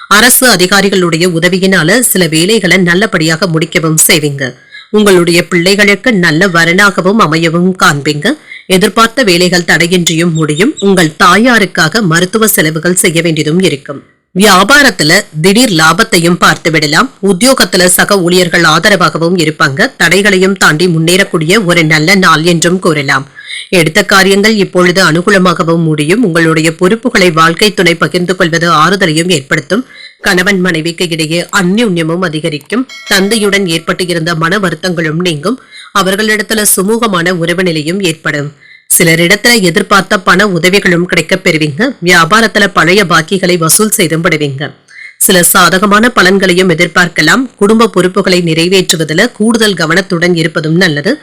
அரசு அதிகாரிகளுடைய உதவியினால சில வேலைகளை நல்லபடியாக முடிக்கவும் செய்வீங்க. உங்களுடைய பிள்ளைகளுக்கு நல்ல வரனாகவும் அமையவும் காண்பீங்க. எதிர்பார்த்த வேலைகள் தடையின்றியும் முடியும். உங்கள் தாயாருக்காக மருத்துவ செலவுகள் செய்ய வேண்டியதும் இருக்கும். வியாபாரத்துல திடீர் லாபத்தையும் பார்த்து விடலாம். உத்தியோகத்துல சக ஊழியர்கள் ஆதரவாகவும் இருப்பாங்க. தடைகளையும் தாண்டி முன்னேறக்கூடிய ஒரு நல்ல நாள் என்றும் கூறலாம். எடுத்த காரியங்கள் இப்பொழுது அனுகூலமாகவும் முடியும். உங்களுடைய பொறுப்புகளை வாழ்க்கை துணை பகிர்ந்து கொள்வது ஆறுதலையும் ஏற்படுத்தும். கணவன் மனைவிக்கு இடையே அந்யோன்யமும் அதிகரிக்கும். தந்தையுடன் ஏற்பட்டு இருந்த மன வருத்தங்களும் நீங்கும். அவர்களிடத்துல சுமூகமான உறவு நிலையும் ஏற்படும். சிலரிடத்துல எதிர்பார்த்த பண உதவிகளும் கிடைக்கப் பெறுவீங்க. வியாபாரத்துல பழைய பாக்கிகளை வசூல் செய்தும் விடுவீங்க. சில சாதகமான பலன்களையும் எதிர்பார்க்கலாம். குடும்ப பொறுப்புகளை நிறைவேற்றுவதில் கூடுதல் கவனத்துடன் இருப்பதும் நல்லது.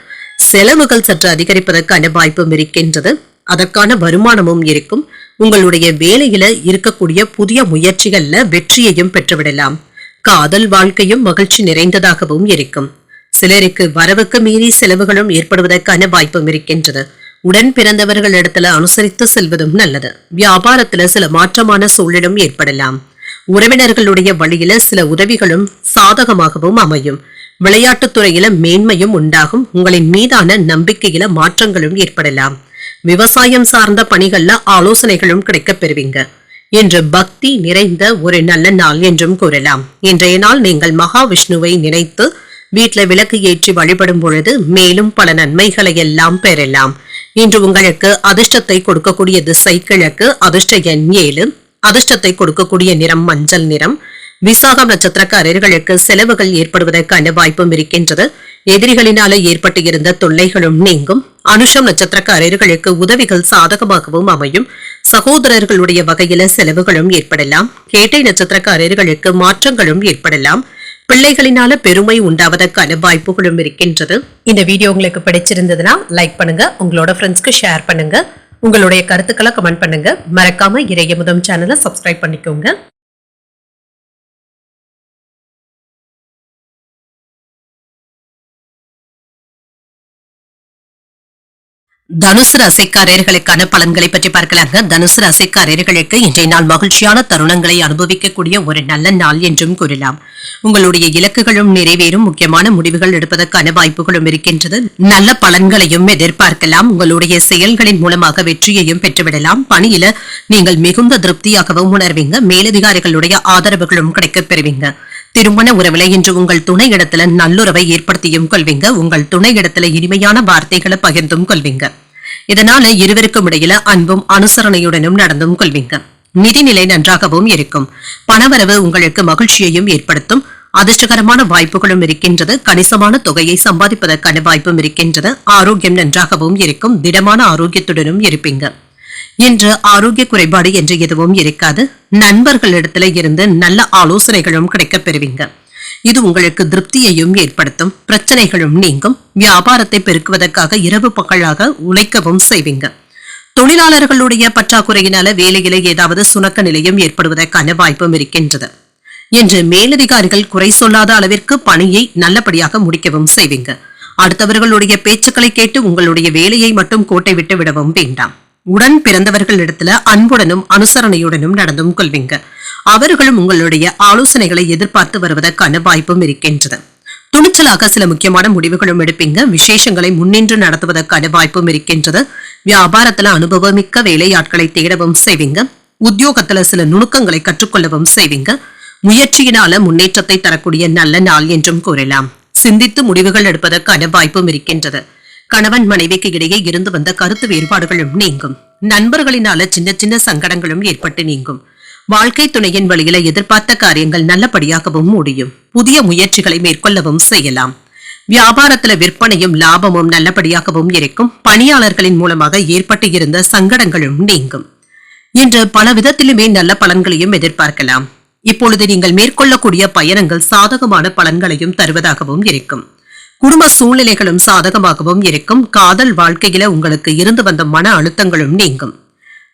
செலவுகள் சற்று அதிகரிப்பதற்கான வாய்ப்பும் இருக்கின்றது. அதற்கான வருமானமும் இருக்கும். உங்களுடைய வேலையில இருக்கக்கூடிய புதிய முயற்சிகள்ல வெற்றியையும் பெற்றுவிடலாம். காதல் வாழ்க்கையும் மகிழ்ச்சி நிறைந்ததாகவும் இருக்கும். சிலருக்கு வரவுக்கு மீறி செலவுகளும் ஏற்படுவதற்கான வாய்ப்பும் இருக்கின்றது. உடன் பிறந்தவர்களிடத்துல அனுசரித்து செல்வதும் நல்லது. வியாபாரத்துல சில மாற்றமான சூழலும் ஏற்படலாம். உறவினர்களுடைய வழியில சில உதவிகளும் சாதகமாகவும் அமையும். விளையாட்டுத் துறையில மேன்மையும் உண்டாகும். உங்களின் மீதான நம்பிக்கையில மாற்றங்களும் ஏற்படலாம். விவசாயம் சார்ந்த பணிகள்ல ஆலோசனைகளும் கிடைக்கப் பெறுவீங்க. இன்று பக்தி நிறைந்த ஒரு நல்ல நாள் என்றும் கூறலாம். இன்றைய நாள் நீங்கள் மகாவிஷ்ணுவை நினைத்து வீட்டுல விளக்கு ஏற்றி வழிபடும் பொழுது மேலும் பல நன்மைகளை எல்லாம் பெறலாம். இன்று உங்களுக்கு அதிர்ஷ்டத்தை கொடுக்கக்கூடிய திசை கிழக்கு. அதிர்ஷ்ட எண் 7. அதிர்ஷ்டத்தை கொடுக்கக்கூடிய நிறம் மஞ்சள் நிறம். விசாகம் நட்சத்திரக்காரர்களுக்கு செலவுகள் ஏற்படுவதற்கான வாய்ப்பும் இருக்கின்றது. எதிரிகளினால ஏற்பட்டு இருந்த தொல்லைகளும் நீங்கும். அனுஷம் நட்சத்திரக்காரர்களுக்கு உதவிகள் சாதகமாகவும் அமையும். சகோதரர்களுடைய வகையில செலவுகளும் ஏற்படலாம். கேட்டை நட்சத்திரக்காரர்களுக்கு மாற்றங்களும் ஏற்படலாம். பிள்ளைகளினால பெருமை உண்டாவதற்கான வாய்ப்புகளும் இருக்கின்றது. இந்த வீடியோ உங்களுக்கு பிடிச்சிருந்ததுன்னா லைக் பண்ணுங்க. உங்களோட ஃப்ரெண்ட்ஸ்க்கு ஷேர் பண்ணுங்க. உங்களுடைய கருத்துக்களை கமெண்ட் பண்ணுங்க. மறக்காம இறையமுதம் சேனலை சப்ஸ்கிரைப் பண்ணிக்கோங்க. தனுசு ராசிக்காரர்களுக்கான பலன்களை பற்றி பார்க்கலாங்க. தனுசு ராசிக்காரர்களுக்கு இன்றைய நாள் மகிழ்ச்சியான தருணங்களை அனுபவிக்கக்கூடிய ஒரு நல்ல நாள் என்றும் கூறலாம். உங்களுடைய இலக்குகளும் நிறைவேறும். முக்கியமான முடிவுகள் எடுப்பதற்கான வாய்ப்புகளும் இருக்கின்றது. நல்ல பலன்களையும் எதிர்பார்க்கலாம். உங்களுடைய செயல்களின் மூலமாக வெற்றியையும் பெற்றுவிடலாம். பணியில நீங்கள் மிகுந்த திருப்தியாகவும் உணர்வீங்க. மேலதிகாரிகளுடைய ஆதரவுகளும் கிடைக்கப் பெறுவீங்க. திருமண உறவுல இன்று உங்கள் துணை இடத்துல நல்லுறவை ஏற்படுத்தியும் கொள்வீங்க. உங்கள் துணை இடத்துல இனிமையான வார்த்தைகளை பகிர்ந்தும் கொள்வீங்க. இதனால இருவருக்கும் இடையில அன்பும் அனுசரணையுடனும் நடந்தும் கொள்வீங்க. நிதிநிலை நன்றாகவும் இருக்கும். பணவரவு உங்களுக்கு மகிழ்ச்சியையும் ஏற்படுத்தும். அதிர்ஷ்டகரமான வாய்ப்புகளும் இருக்கின்றது. கணிசமான தொகையை சம்பாதிப்பதற்கான வாய்ப்பும் இருக்கின்றது. ஆரோக்கியம் நன்றாகவும் இருக்கும். திடமான ஆரோக்கியத்துடனும் இருப்பீங்க. இன்று ஆரோக்கிய குறைபாடு என்று எதுவும் இருக்காது. நண்பர்களிடத்துல இருந்து நல்ல ஆலோசனைகளும் கிடைக்கப் பெறுவீங்க. இது உங்களுக்கு திருப்தியையும் ஏற்படுத்தும். பிரச்சனைகளும் நீங்கும். வியாபாரத்தை பெருக்குவதற்காக இரவு பகலாக உழைக்கவும் செய்வீங்க. தொழிலாளர்களுடைய பற்றாக்குறையினால வேலையில ஏதாவது சுணக்க நிலையம் ஏற்படுவதற்கான வாய்ப்பும் இருக்கின்றது என்று மேலதிகாரிகள் குறை சொல்லாத அளவிற்கு பணியை நல்லபடியாக முடிக்கவும் செய்வீங்க. அடுத்தவர்களுடைய பேச்சுக்களை கேட்டு உங்களுடைய வேலையை மட்டும் கோட்டை விட்டு விடவும் வேண்டாம். உடன் பிறந்தவர்களிடத்துல அன்புடனும் அனுசரணையுடனும் நடந்தும் கொள்வீங்க. அவர்களும் உங்களுடைய ஆலோசனைகளை எதிர்பார்த்து வருவதற்கான வாய்ப்பும் இருக்கின்றது. துணிச்சலாக சில முக்கியமான முடிவுகளும் எடுப்பீங்க. விசேஷங்களை முன்னின்று நடத்துவதற்கான வாய்ப்பும் இருக்கின்றது. வியாபாரத்துல அனுபவமிக்க வேலையாட்களை தேடவும் செய்வீங்க. உத்தியோகத்துல சில நுணுக்கங்களை கற்றுக்கொள்ளவும் செய்வீங்க. முயற்சியினால முன்னேற்றத்தை தரக்கூடிய நல்ல நாள் என்றும் கூறலாம். சிந்தித்து முடிவுகள் எடுப்பதற்கான வாய்ப்பும் இருக்கின்றது. கணவன் மனைவிக்கு இடையே இருந்து வந்த கருத்து வேறுபாடுகளும் நீங்கும். நண்பர்களினால சின்ன சின்ன சங்கடங்களும் ஏற்பட்டு நீங்கும். வாழ்க்கை துணையின் வழியில எதிர்பார்த்த காரியங்கள் நல்லபடியாகவும் முடியும். புதிய முயற்சிகளை மேற்கொள்ளவும் செய்யலாம். வியாபாரத்துல விற்பனையும் லாபமும் நல்லபடியாகவும் இருக்கும். பணியாளர்களின் மூலமாக ஏற்பட்டு இருந்த சங்கடங்களும் நீங்கும். இன்று பல விதத்திலுமே நல்ல பலன்களையும் எதிர்பார்க்கலாம். இப்பொழுது நீங்கள் மேற்கொள்ளக்கூடிய பயணங்கள் சாதகமான பலன்களையும் தருவதாகவும் இருக்கும். குடும்ப சூழ்நிலைகளும் சாதகமாகவும் இருக்கும். காதல் வாழ்க்கையில உங்களுக்கு இருந்து வந்த மன அழுத்தங்களும் நீங்கும்.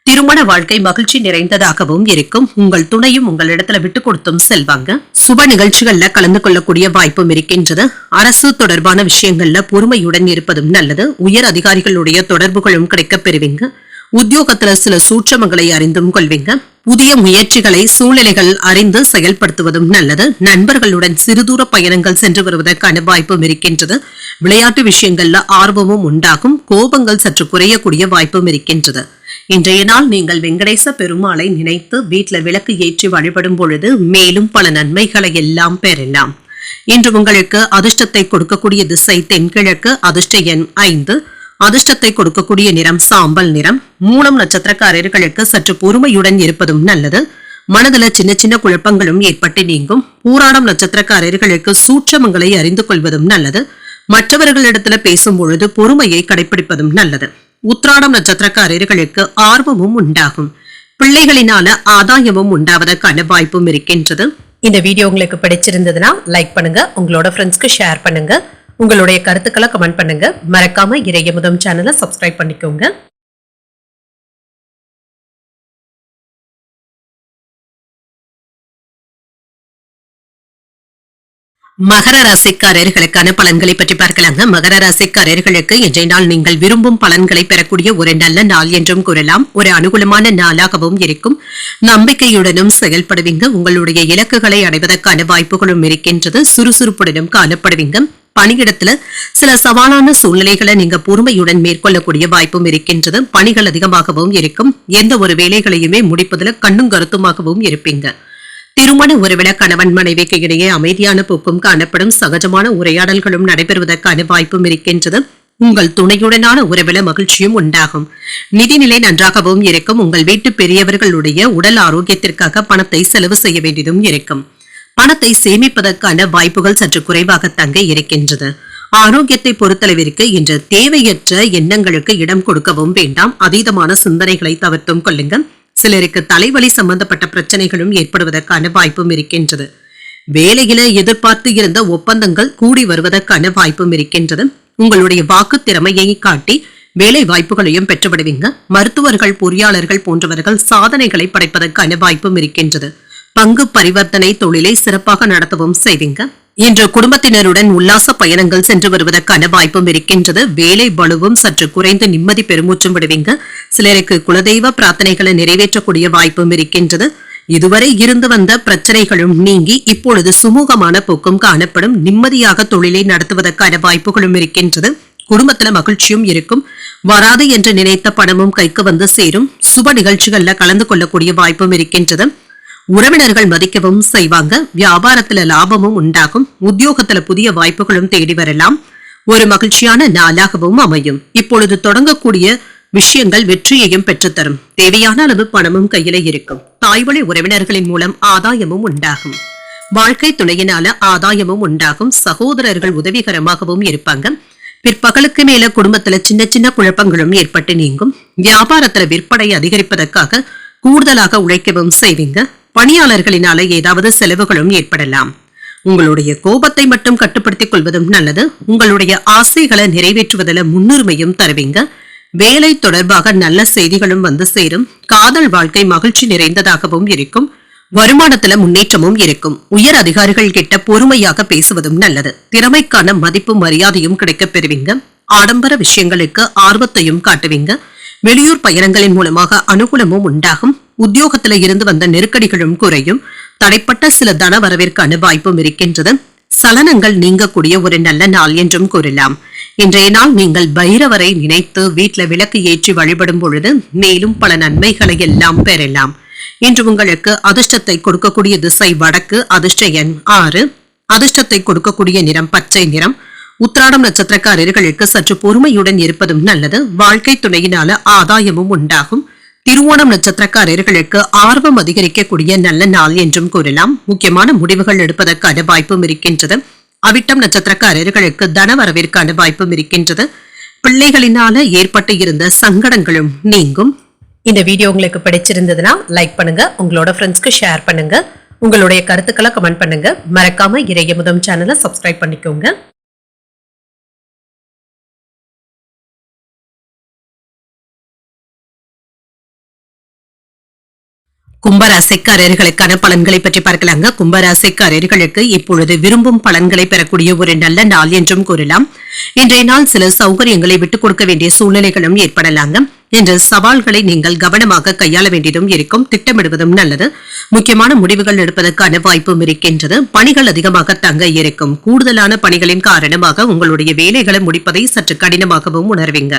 திருமண வாழ்க்கை மகிழ்ச்சி நிறைந்ததாகவும் இருக்கும். உங்கள் துணையும் உங்களிடத்துல விட்டு கொடுத்தும் செல்வாங்க. சுப நிகழ்ச்சிகள்ல கலந்து கொள்ளக்கூடிய வாய்ப்பும் இருக்கின்றது. அரசு தொடர்பான விஷயங்கள்ல பொறுமையுடன் இருப்பதும் நல்லது. உயர் அதிகாரிகளுடைய தொடர்புகளும் கிடைக்கப் பெறுவீங்க. உத்தியோகத்துல சில சூட்சமங்களை அறிந்தும் கொள்வீங்க. புதிய முயற்சிகளை சூழ்நிலைகள் அறிந்து செயல்படுத்துவதும் நல்லது. நண்பர்களுடன் சிறுதூர பயணங்கள் சென்று வருவதற்கான வாய்ப்பும் இருக்கின்றது. விளையாட்டு விஷயங்கள்ல ஆர்வமும் உண்டாகும். கோபங்கள் சற்று குறையக்கூடிய வாய்ப்பும் இருக்கின்றது. இன்றைய நாள் நீங்கள் வெங்கடேச பெருமாளை நினைத்து வீட்டுல விளக்கு ஏற்றி வழிபடும் பொழுது மேலும் பல நன்மைகளை எல்லாம் பெறலாம். இன்று உங்களுக்கு அதிர்ஷ்டத்தை கொடுக்கக்கூடிய திசை தென்கிழக்கு. அதிர்ஷ்ட எண் 5. அதிர்ஷ்டத்தை கொடுக்கக்கூடிய நிறம் சாம்பல் நிறம். மூலம் நட்சத்திரக்காரர்களுக்கு சற்று பொறுமையுடன் இருப்பதும் நல்லது. மனதுல சின்ன சின்ன குழப்பங்களும் ஏற்பட்டு நீங்கும். பூராடம் நட்சத்திரக்காரர்களுக்கு சூட்சமங்களை அறிந்து கொள்வதும் நல்லது. மற்றவர்களிடத்துல பேசும் பொழுது பொறுமையை கடைபிடிப்பதும் நல்லது. உத்திராடம் நட்சத்திரக்காரர்களுக்கு ஆர்வமும் உண்டாகும். பிள்ளைகளினால ஆதாயமும் உண்டாவதற்கான வாய்ப்பும் இருக்கின்றது. இந்த வீடியோ உங்களுக்கு பிடிச்சிருந்ததுன்னா லைக் பண்ணுங்க. உங்களோட ஃப்ரெண்ட்ஸ்க்கு ஷேர் பண்ணுங்க. உங்களுடைய கருத்துக்களை கமெண்ட் பண்ணுங்க. மறக்காம இறையமுதம் சேனலை சப்ஸ்கிரைப் பண்ணிக்கோங்க. மகர ராசிக்காரர்களுக்கான பலன்களை பற்றி பார்க்கலாங்க. மகர ராசிக்காரர்களுக்கு இன்றைய நாள் நீங்கள் விரும்பும் பலன்களை பெறக்கூடிய ஒரு நல்ல நாள் என்றும் கூறலாம். ஒரு அனுகூலமான நாளாகவும் இருக்கும். நம்பிக்கையுடனும் செயல்படுவீங்க. உங்களுடைய இலக்குகளை அடைவதற்கான வாய்ப்புகளும் இருக்கின்றது. சுறுசுறுப்புடனும் காணப்படுவீங்க. பணியிடத்துல சில சவாலான சூழ்நிலைகளை நீங்க பொறுமையுடன் மேற்கொள்ளக்கூடிய வாய்ப்பும் இருக்கின்றது. பணிகள் அதிகமாகவும் இருக்கும். எந்த ஒரு வேலைகளையுமே முடிப்பதில் கண்ணும் கருத்துமாகவும் இருப்பீங்க. திருமண உறவில கணவன் மனைவிக்கு இடையே அமைதியான போக்கும் காணப்படும். சகஜமான உரையாடல்களும் நடைபெறுவதற்கான வாய்ப்பும் இருக்கின்றது. உங்கள் துணையுடனான உறவில மகிழ்ச்சியும் உண்டாகும். நிதிநிலை நன்றாகவும் இருக்கும். உங்கள் வீட்டு பெரியவர்களுடைய உடல் ஆரோக்கியத்திற்காக பணத்தை செலவு செய்ய வேண்டியதும் இருக்கும். பணத்தை சேமிப்பதற்கான வாய்ப்புகள் சற்று குறைவாக தங்க இருக்கின்றது. ஆரோக்கியத்தை பொறுத்தளவிற்கு இன்று தேவையற்ற எண்ணங்களுக்கு இடம் கொடுக்கவும் வேண்டாம். அதீதமான சிந்தனைகளை தவிர்த்தும் கொள்ளுங்க. சிலருக்கு தலைவலி சம்பந்தப்பட்ட பிரச்சனைகளும் ஏற்படுவதற்கான வாய்ப்பும் இருக்கின்றது. வேலையில எதிர்பார்த்து இருந்த ஒப்பந்தங்கள் கூடி வருவதற்கான வாய்ப்பும் இருக்கின்றது. உங்களுடைய வாக்கு திறமையை காட்டி வேலை வாய்ப்புகளையும் பெற்றுவிடுவீங்க. மருத்துவர்கள், பொறியாளர்கள் போன்றவர்கள் சாதனைகளை படைப்பதற்கான வாய்ப்பும் இருக்கின்றது. பங்கு பரிவர்த்தனை தொழிலை சிறப்பாக நடத்தவும் செய்வீங்க. இன்று குடும்பத்தினருடன் உல்லாச பயணங்கள் சென்று வருவதற்கான வாய்ப்பும் இருக்கின்றது. வேலை பளுவும் சற்று குறைந்து நிம்மதி பெருமூச்சும் விடுவீங்க. சிலருக்கு குலதெய்வ பிரார்த்தனைகளை நிறைவேற்றக்கூடிய வாய்ப்பும் இருக்கின்றது. இதுவரை இருந்து வந்த பிரச்சனைகளும் நீங்கி இப்பொழுது சுமூகமான போக்கும் காணப்படும். நிம்மதியாக தொழிலை நடத்துவதற்கான வாய்ப்புகளும் இருக்கின்றது. குடும்பத்துல மகிழ்ச்சியும் இருக்கும். வராது என்று நினைத்த பணமும் கைக்கு வந்து சேரும். சுப நிகழ்ச்சிகள்ல கலந்து கொள்ளக்கூடிய வாய்ப்பும் இருக்கின்றது. உறவினர்கள் மதிக்கவும் செய்வாங்க. வியாபாரத்துல லாபமும் உண்டாகும். உத்தியோகத்துல புதிய வாய்ப்புகளும் தேடி வரலாம். ஒரு மகிழ்ச்சியான நாளாகவும் அமையும். இப்பொழுது தொடங்கக்கூடிய விஷயங்கள் வெற்றியையும் பெற்றுத்தரும். தேவையான அளவு பணமும் கையில இருக்கும். தாய்வழி உறவினர்களின் மூலம் ஆதாயமும் உண்டாகும். வாழ்க்கை துணையினால ஆதாயமும் உண்டாகும். சகோதரர்கள் உதவிகரமாகவும் இருப்பாங்க. பிற்பகலுக்கு மேல குடும்பத்துல சின்ன சின்ன குழப்பங்களும் ஏற்பட்டு நீங்கும். வியாபாரத்துல விற்பனை அதிகரிப்பதற்காக கூடுதலாக உழைக்கவும் செய்வீங்க. பணியாளர்களினால ஏதாவது செலவுகளும் ஏற்படலாம். உங்களுடைய கோபத்தை மட்டும் கட்டுப்படுத்திக் கொள்வதும் நல்லது. உங்களுடைய ஆசைகளை நிறைவேற்றுவதில் முன்னுரிமையும் தருவீங்க. வேலை தொடர்பாக நல்ல செய்திகளும் வந்து சேரும். காதல் வாழ்க்கை மகிழ்ச்சி நிறைந்ததாகவும் இருக்கும். வருமானத்துல முன்னேற்றமும் இருக்கும். உயர் அதிகாரிகள் கிட்ட பொறுமையாக பேசுவதும் நல்லது. திறமைக்கான மதிப்பு மரியாதையும் கிடைக்கப் பெறுவீங்க. ஆடம்பர விஷயங்களுக்கு ஆர்வத்தையும் காட்டுவீங்க. வெளியூர் பயணங்களின் மூலமாக அனுகூலமும் உண்டாகும். உத்தியோகத்துல இருந்து வந்த நெருக்கடிகளும் குறையும். தடைப்பட்ட சில தன வரவிற்கான வாய்ப்பும் இருக்கின்றது. சலனங்கள் நீங்கக்கூடிய ஒரு நல்ல நாள் என்றும் கூறலாம். இன்றைய நாள் நீங்கள் பைரவரை நினைத்து வீட்டில் விளக்கு ஏற்றி வழிபடும் பொழுது மேலும் பல நன்மைகளை எல்லாம் பெறலாம். இன்று உங்களுக்கு அதிர்ஷ்டத்தை கொடுக்கக்கூடிய திசை வடக்கு. அதிர்ஷ்ட எண் 6. அதிர்ஷ்டத்தை கொடுக்கக்கூடிய நிறம் பச்சை நிறம். உத்திராடம் நட்சத்திரக்காரர்களுக்கு சற்று பொறுமையுடன் இருப்பதும் நல்லது. வாழ்க்கை துணையினால ஆதாயமும் உண்டாகும். திருவோணம் நட்சத்திரக்காரர்களுக்கு ஆர்வம் அதிகரிக்கக்கூடிய நல்ல நாள் என்றும் கூறலாம். முக்கியமான முடிவுகள் எடுப்பதற்கான வாய்ப்பும் இருக்கின்றது. அவிட்டம் நட்சத்திரக்காரர்களுக்கு தனவரவிற்கான வாய்ப்பும் இருக்கின்றது. பிள்ளைகளினால ஏற்பட்டு இருந்த சங்கடங்களும் நீங்கும். இந்த வீடியோ உங்களுக்கு பிடிச்சிருந்ததுன்னா லைக் பண்ணுங்க, உங்களோட ஃப்ரெண்ட்ஸ்க்கு ஷேர் பண்ணுங்க, உங்களுடைய கருத்துக்களை கமெண்ட் பண்ணுங்க. மறக்காம இறையமுதம் சேனலை சப்ஸ்கிரைப் பண்ணிக்கோங்க. கும்பராசிக்காரர்களுக்கான பலன்களை பற்றி பார்க்கலாங்க. கும்பராசிக்காரர்களுக்கு இப்பொழுது விரும்பும் பலன்களை பெறக்கூடிய ஒரு நல்ல நாள் என்றும் கூறலாம். இன்றைய நாள் சில சௌகரியங்களை விட்டுக் கொடுக்க வேண்டிய சூழ்நிலைகளும் ஏற்படலாங்க. இன்று சவால்களை நீங்கள் கவனமாக கையாள வேண்டியதும் இருக்கும். திட்டமிடுவதும் நல்லது. முக்கியமான முடிவுகள் எடுப்பதற்கான வாய்ப்பும் இருக்கின்றது. பணிகள் அதிகமாக தங்க இருக்கும். கூடுதலான பணிகளின் காரணமாக உங்களுடைய வேலைகளை முடிப்பதை சற்று கடினமாகவும் உணர்வீங்க.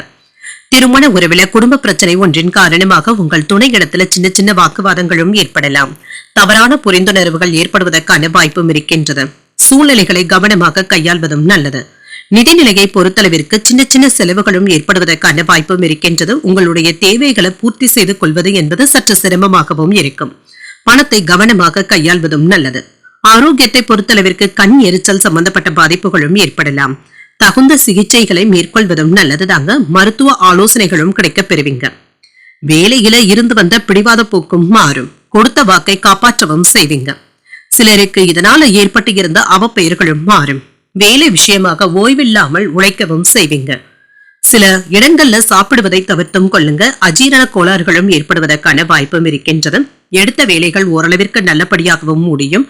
திருமண உறவில குடும்ப பிரச்சனை ஒன்றின் காரணமாக உங்கள் துணை இடத்துல சின்ன சின்ன வாக்குவாதங்களும் ஏற்படலாம். தவறான புரிந்துணர்வுகள் ஏற்படுவதற்கான வாய்ப்பும் இருக்கின்றது. சூழ்நிலைகளை கவனமாக கையாள்வதும் நல்லது. நிதிநிலையை பொறுத்தளவிற்கு சின்ன சின்ன செலவுகளும் ஏற்படுவதற்கான வாய்ப்பும் இருக்கின்றது. உங்களுடைய தேவைகளை பூர்த்தி செய்து கொள்வது என்பது சற்று சிரமமாகவும் இருக்கும். பணத்தை கவனமாக கையாள்வதும் நல்லது. ஆரோக்கியத்தை பொறுத்தளவிற்கு கண் எரிச்சல் சம்பந்தப்பட்ட பாதிப்புகளும் ஏற்படலாம். தகுந்த சிகிச்சைகளை மேற்கொள்வதும் நல்லதுதாங்க. மருத்துவ ஆலோசனைகளும் கிடைக்கப் பெறுவீங்க. வேலையில இருந்து வந்த பிடிவாத போக்கும் மாறும். கொடுத்த வாக்கை காப்பாற்றவும் செய்வீங்க. சிலருக்கு இதனால ஏற்பட்டு இருந்த அவப்பெயர்களும் மாறும். வேலை விஷயமாக ஓய்வில்லாமல் உழைக்கவும் செய்வீங்க. சில இடங்கள்ல சாப்பிடுவதை தவிர்த்தும் கொள்ளுங்க. அஜீரண கோளாறுகளும் ஏற்படுவதற்கான வாய்ப்பும் இருக்கின்றது. எடுத்த வேலைகள் ஓரளவிற்கு நல்லபடியாகவும் முடியும்.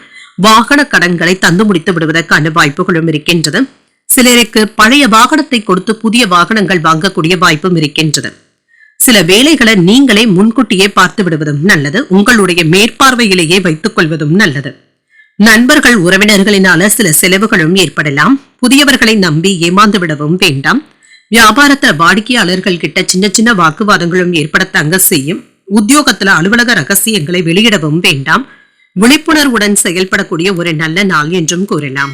வாகன கடன்களை தந்து முடித்து விடுவதற்கான வாய்ப்புகளும் இருக்கின்றது. சிலருக்கு பழைய வாகனத்தை கொடுத்து புதிய வாகனங்கள் வாங்கக்கூடிய வாய்ப்பும் இருக்கின்றது. சில வேலைகளை நீங்களே முன்கூட்டியே பார்த்து விடுவதும் நல்லது. உங்களுடைய மேற்பார்வையிலேயே வைத்துக் கொள்வதும் நல்லது. நண்பர்கள் உறவினர்களினால சில செலவுகளும் ஏற்படலாம். புதியவர்களை நம்பி ஏமாந்து விடவும் வேண்டாம். வியாபாரத்துல வாடிக்கையாளர்கள் கிட்ட சின்ன சின்ன வாக்குவாதங்களும் ஏற்படத்தாங்க செய்யும். உத்தியோகத்துல அலுவலக ரகசியங்களை வெளியிடவும் வேண்டாம். விழிப்புணர்வுடன் செயல்படக்கூடிய ஒரு நல்ல நாள் என்றும் கூறலாம்.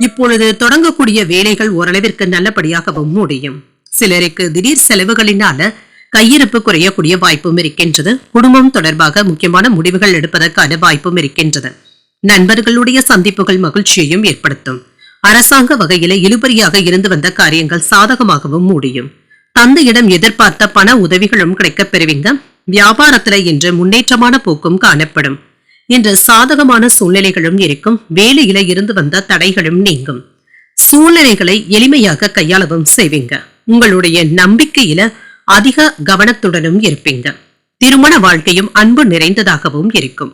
இப்பொழுது தொடங்கக்கூடிய வேலைகள் ஓரளவிற்கு நல்லபடியாகவும் முடியும். சிலருக்கு திடீர் செலவுகளினால கையிருப்பு குறையக்கூடிய வாய்ப்பும் இருக்கின்றது. குடும்பம் தொடர்பாக முக்கியமான முடிவுகள் எடுப்பதற்கான வாய்ப்பும் இருக்கின்றது. நண்பர்களுடைய சந்திப்புகள் மகிழ்ச்சியையும் ஏற்படுத்தும். அரசாங்க வகையில இழுபறியாக இருந்து வந்த காரியங்கள் சாதகமாகவும் முடியும். தந்தையிடம் எதிர்பார்த்த பண உதவிகளும் கிடைக்கப் பெறுவீங்க. வியாபாரத்துல இன்று முன்னேற்றமான போக்கும் காணப்படும். இன்று சாதகமான சூழ்நிலைகளும் இருக்கும். வேலையில இருந்து வந்த தடைகளும் நீங்கும். சூழ்நிலைகளை எளிமையாக கையாளவும் செய்வீங்க. உங்களுடைய நம்பிக்கையில அதிக கவனத்துடனும் இருப்பீங்க. திருமண வாழ்க்கையும் அன்பு நிறைந்ததாகவும் இருக்கும்.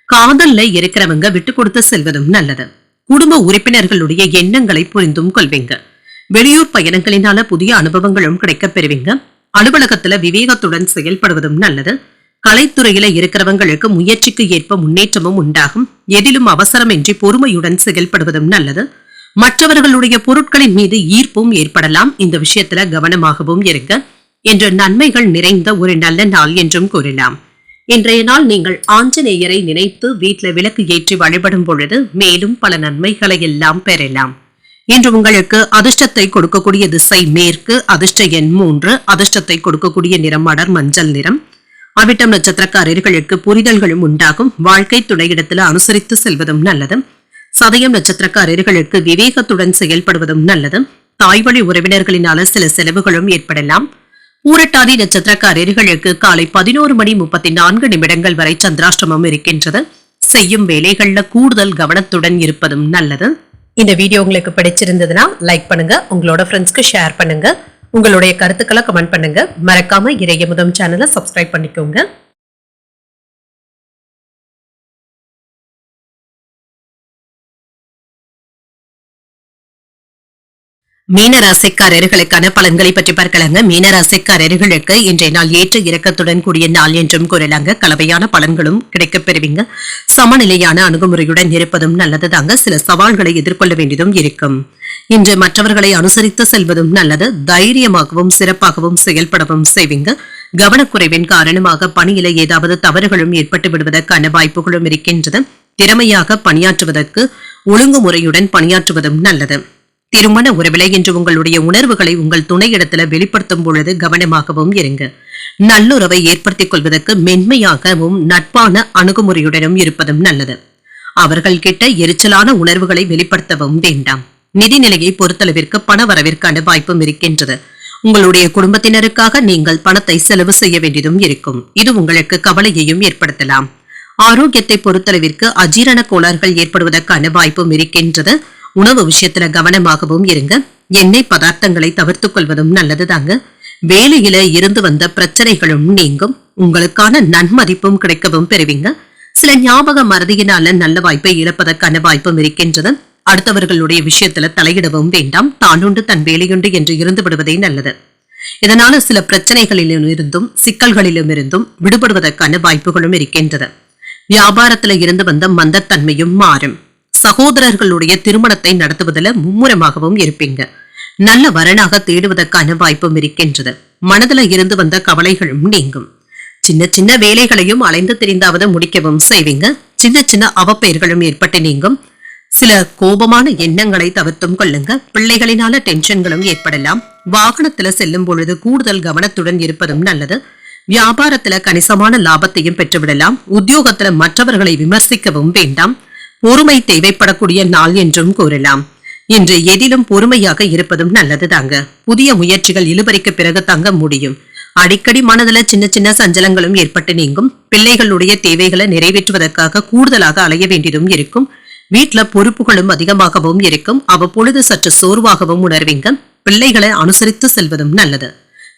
காதல்ல இருக்கிறவங்க விட்டு கொடுத்து செல்வதும் நல்லது. குடும்ப உறுப்பினர்களுடைய எண்ணங்களை புரிந்தும் கொள்வீங்க. வெளியூர் பயணங்களினால புதிய அனுபவங்களும் கிடைக்கப் பெறுவீங்க. அலுவலகத்துல விவேகத்துடன் செயல்படுவதும் நல்லது. கலைத்துறையில இருக்கிறவங்களுக்கு முயற்சிக்கு ஏற்ப முன்னேற்றமும் உண்டாகும். எதிலும் அவசரமின்றி பொறுமையுடன் செயல்படுவதும் நல்லது. மற்றவர்களுடைய பொருட்களின் மீது ஈர்ப்பும் ஏற்படலாம். இந்த விஷயத்துல கவனமாகவும் இருங்க. என்ற நன்மைகள் நிறைந்த ஒரு நல்ல நாள் என்றும் கூறலாம். இன்றைய நாள் நீங்கள் ஆஞ்சநேயரை நினைத்து வீட்டில் விளக்கு ஏற்றி வழிபடும் பொழுது மேலும் பல நன்மைகளை எல்லாம் பெறலாம். இன்று உங்களுக்கு அதிர்ஷ்டத்தை கொடுக்கக்கூடிய திசை மேற்கு. அதிர்ஷ்ட எண் 3. அதிர்ஷ்டத்தை கொடுக்கக்கூடிய நிறம் அடர் மஞ்சள் நிறம். அவிட்டம் நட்சத்திரக்காரர்களுக்கு புரிதல்களும் உண்டாகும். வாழ்க்கை துணையிடத்துல அனுசரித்து செல்வதும் நல்லது. சதயம் நட்சத்திரக்காரர்களுக்கு விவேகத்துடன் செயல்படுவதும் நல்லது. தாய்வழி உறவினர்களினால சில செலவுகளும் ஏற்படலாம். பூரட்டாதி நட்சத்திரக்காரர்களுக்கு காலை 11:34 வரை சந்திராஷ்டமம் இருக்கின்றது. செய்யும் வேலைகள்ல கூடுதல் கவனத்துடன் இருப்பதும் நல்லது. இந்த வீடியோ உங்களுக்கு பிடிச்சிருந்ததுன்னா லைக் பண்ணுங்க, உங்களோட ஃப்ரெண்ட்ஸ்க்கு ஷேர் பண்ணுங்க. உங்களுடைய கருத்துக்களை கமெண்ட் பண்ணுங்க. மறக்காம இறையமுதம் சேனலை சப்ஸ்கிரைப் பண்ணிக்கோங்க. மீனராசிக்காரர்களுக்கான பலன்களை பற்றி பார்க்கலாங்க. மீனராசிக்காரர்களுக்கு இன்றைய நாள் ஏற்ற இறக்கத்துடன் கூடிய நாள் என்றும் கூறலாங்க. கலவையான பலன்களும் கிடைக்கப் பெறுவீங்க. சமநிலையான அணுகுமுறையுடன் இருப்பதும் நல்லதுதாங்க. சில சவால்களை எதிர்கொள்ள வேண்டியதும் இருக்கும். இன்று மற்றவர்களை அனுசரித்து செல்வதும் நல்லது. தைரியமாகவும் சிறப்பாகவும் செயல்படவும் செய்வீங்க. கவனக்குறைவின் காரணமாக பணியில ஏதாவது தவறுகளும் ஏற்பட்டு விடுவதற்கான வாய்ப்புகளும் இருக்கின்றது. திறமையாக பணியாற்றுவதற்கு ஒழுங்குமுறையுடன் பணியாற்றுவதும் நல்லது. திருமண உறவிலை என்று உங்களுடைய உணர்வுகளை உங்கள் துணையிடத்துல வெளிப்படுத்தும் பொழுது கவனமாகவும் இருங்க. நல்லுறவை ஏற்படுத்திக் கொள்வதற்கு மென்மையாகவும் நட்பான அணுகுமுறையுடனும் இருப்பதும் நல்லது. அவர்கள் கிட்ட எரிச்சலான உணர்வுகளை வெளிப்படுத்தவும் வேண்டாம். நிதிநிலையை பொறுத்தளவிற்கு பண வரவிற்கான வாய்ப்பும் இருக்கின்றது. உங்களுடைய குடும்பத்தினருக்காக நீங்கள் பணத்தை செலவு செய்ய வேண்டியதும் இருக்கும். இது உங்களுக்கு கவலையையும் ஏற்படுத்தலாம். ஆரோக்கியத்தை பொறுத்தளவிற்கு அஜீரண கோளாறுகள் ஏற்படுவதற்கான வாய்ப்பும் இருக்கின்றது. உணவு விஷயத்துல கவனமாகவும் இருங்க. எண்ணெய் பதார்த்தங்களை தவிர்த்துக் கொள்வதும் நல்லதுதாங்க. வேலையில இருந்து வந்த பிரச்சனைகளும் நீங்கும். உங்களுக்கான நன்மதிப்பும் கிடைக்கவும் பெறுவீங்க. சில ஞாபக மறதியினால நல்ல வாய்ப்பை இழப்பதற்கான வாய்ப்பும் இருக்கின்றது. அடுத்தவர்களுடைய விஷயத்துல தலையிடவும் வேண்டாம். தானுண்டு தன் வேலையுண்டு என்று இருந்து விடுவதே நல்லது. இதனால சில பிரச்சனைகளிலும் இருந்தும் சிக்கல்களிலும் இருந்தும் விடுபடுவதற்கான வாய்ப்புகளும் இருக்கின்றது. வியாபாரத்துல இருந்து வந்த மந்தத்தன்மையும் மாறும். சகோதரர்களுடைய திருமணத்தை நடத்துவதில் மும்முரமாகவும் இருப்பீங்க. நல்ல வரனாக தேடுவதற்கான வாய்ப்பும் இருக்கின்றது. மனதில் இருந்து வந்த கவலைகளும் நீங்கும். சின்ன சின்ன வேலைகளையும் அலைந்து தெரிந்தாவது முடிக்கவும் செய்வீங்க. சின்ன சின்ன அவப்பெயர்களும் ஏற்பட்டு நீங்கும். சில கோபமான எண்ணங்களை தவிர்த்தும் கொள்ளுங்க. பிள்ளைகளினால டென்ஷன்களும் ஏற்படலாம். வாகனத்துல செல்லும் பொழுது கூடுதல் கவனத்துடன் இருப்பதும் நல்லது. வியாபாரத்துல கணிசமான லாபத்தையும் பெற்றுவிடலாம். உத்தியோகத்துல மற்றவர்களை விமர்சிக்கவும் வேண்டாம். பொறுமை தேவைப்படக்கூடிய நாள் என்றும் கூறலாம். இன்று எதிலும் பொறுமையாக இருப்பதும் நல்லதுதாங்க. புதிய முயற்சிகள் இழுபறிக்கு பிறகு தங்க முடியும். அடிக்கடி மனதில் சின்ன சின்ன சஞ்சலங்களும் ஏற்பட்டு நீங்கும். பிள்ளைகளுடைய தேவைகளை நிறைவேற்றுவதற்காக கூடுதலாக அலைய வேண்டியதும் இருக்கும். வீட்டுல பொறுப்புகளும் அதிகமாகவும் இருக்கும். அவ்வப்பொழுது சற்று சோர்வாகவும் உணர்வீங்க. பிள்ளைகளை அனுசரித்து செல்வதும் நல்லது.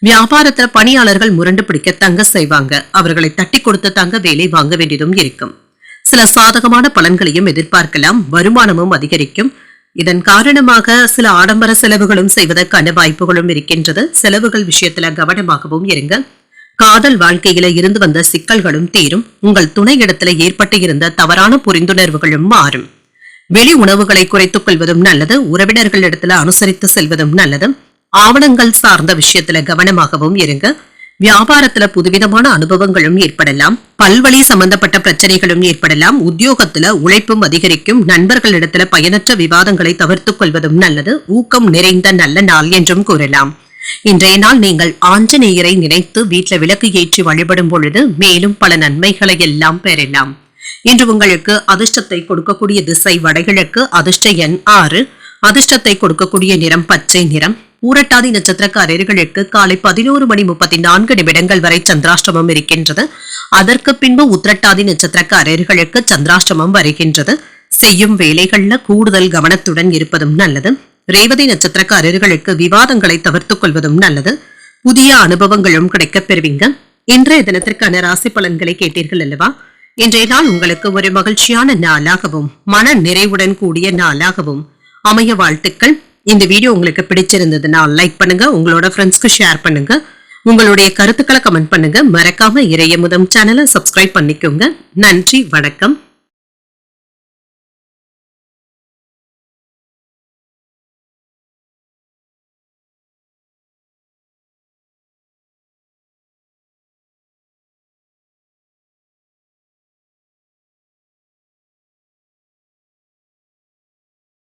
வியாபாரத்துல பணியாளர்கள் முரண்டு பிடிக்க தங்க செய்வாங்க. அவர்களை தட்டி கொடுத்து தங்க வேலை வாங்க வேண்டியதும் இருக்கும். சில சாதகமான பலன்களையும் எதிர்பார்க்கலாம். வருமானமும் அதிகரிக்கும். இதன் காரணமாக சில ஆடம்பர செலவுகளும் செய்வதற்கான வாய்ப்புகளும் இருக்கின்றது. செலவுகள் விஷயத்துல கவனமாகவும் இருங்க. காதல் வாழ்க்கையில இருந்து வந்த சிக்கல்களும் தீரும். உங்கள் துணையிடத்துல ஏற்பட்டு இருந்த தவறான புரிந்துணர்வுகளும் மாறும். வெளி உணவுகளை குறைத்துக் கொள்வதும் நல்லது. உறவினர்களிடத்துல அனுசரித்து செல்வதும் நல்லது. ஆவணங்கள் சார்ந்த விஷயத்துல கவனமாகவும் இருங்க. வியாபாரத்துல புதுவிதமான அனுபவங்களும் ஏற்படலாம். பல்வழி சம்பந்தப்பட்ட பிரச்சனைகளும் ஏற்படலாம். உத்தியோகத்துல உழைப்பும் அதிகரிக்கும். நண்பர்களிடத்துல பயனற்ற விவாதங்களை தவிர்த்துக் கொள்வதும் நல்லது. ஊக்கம் நிறைந்த நல்ல நாள் என்றும் கூறலாம். இன்றைய நாள் நீங்கள் ஆஞ்சநேயரை நினைத்து வீட்டுல விளக்கு ஏற்றி வழிபடும் பொழுது மேலும் பல நன்மைகளை எல்லாம் பெறலாம். இன்று உங்களுக்கு அதிர்ஷ்டத்தை கொடுக்கக்கூடிய திசை வடகிழக்கு. அதிர்ஷ்ட எண் 6. அதிர்ஷ்டத்தை கொடுக்கக்கூடிய நிறம் பச்சை நிறம். பூரட்டாதி நட்சத்திரக்காரர்களுக்கு காலை 11:34 வரை சந்திராஷ்டமம் இருக்கின்றது. அதற்கு பின்பு உத்திரட்டாதி நட்சத்திரக்காரர்களுக்கு சந்திராஷ்டமம் வருகின்றது. செய்யும் வேலைகள்ல கூடுதல் கவனத்துடன் இருப்பதும் நல்லது. ரேவதி நட்சத்திரக்காரர்களுக்கு விவாதங்களை தவிர்த்துக் கொள்வதும் நல்லது. புதிய அனுபவங்களும் கிடைக்கப் பெறுவீங்க. இன்றைய தினத்திற்கான ராசி பலன்களை கேட்டீர்கள் அல்லவா? இன்றைய நாள் உங்களுக்கு ஒரு மகிழ்ச்சியான நாளாகவும் மன நிறைவுடன் கூடிய நாளாகவும் அமைய வாழ்த்துக்கள். இந்த வீடியோ உங்களுக்கு பிடிச்சிருந்ததுன்னா லைக் பண்ணுங்க. உங்களோட ஃப்ரெண்ட்ஸ்க்கு ஷேர் பண்ணுங்க. உங்களுடைய கருத்துக்களை கமெண்ட் பண்ணுங்க. மறக்காம இறையமுதம் சேனலை சப்ஸ்கிரைப் பண்ணிக்கோங்க. நன்றி, வணக்கம்.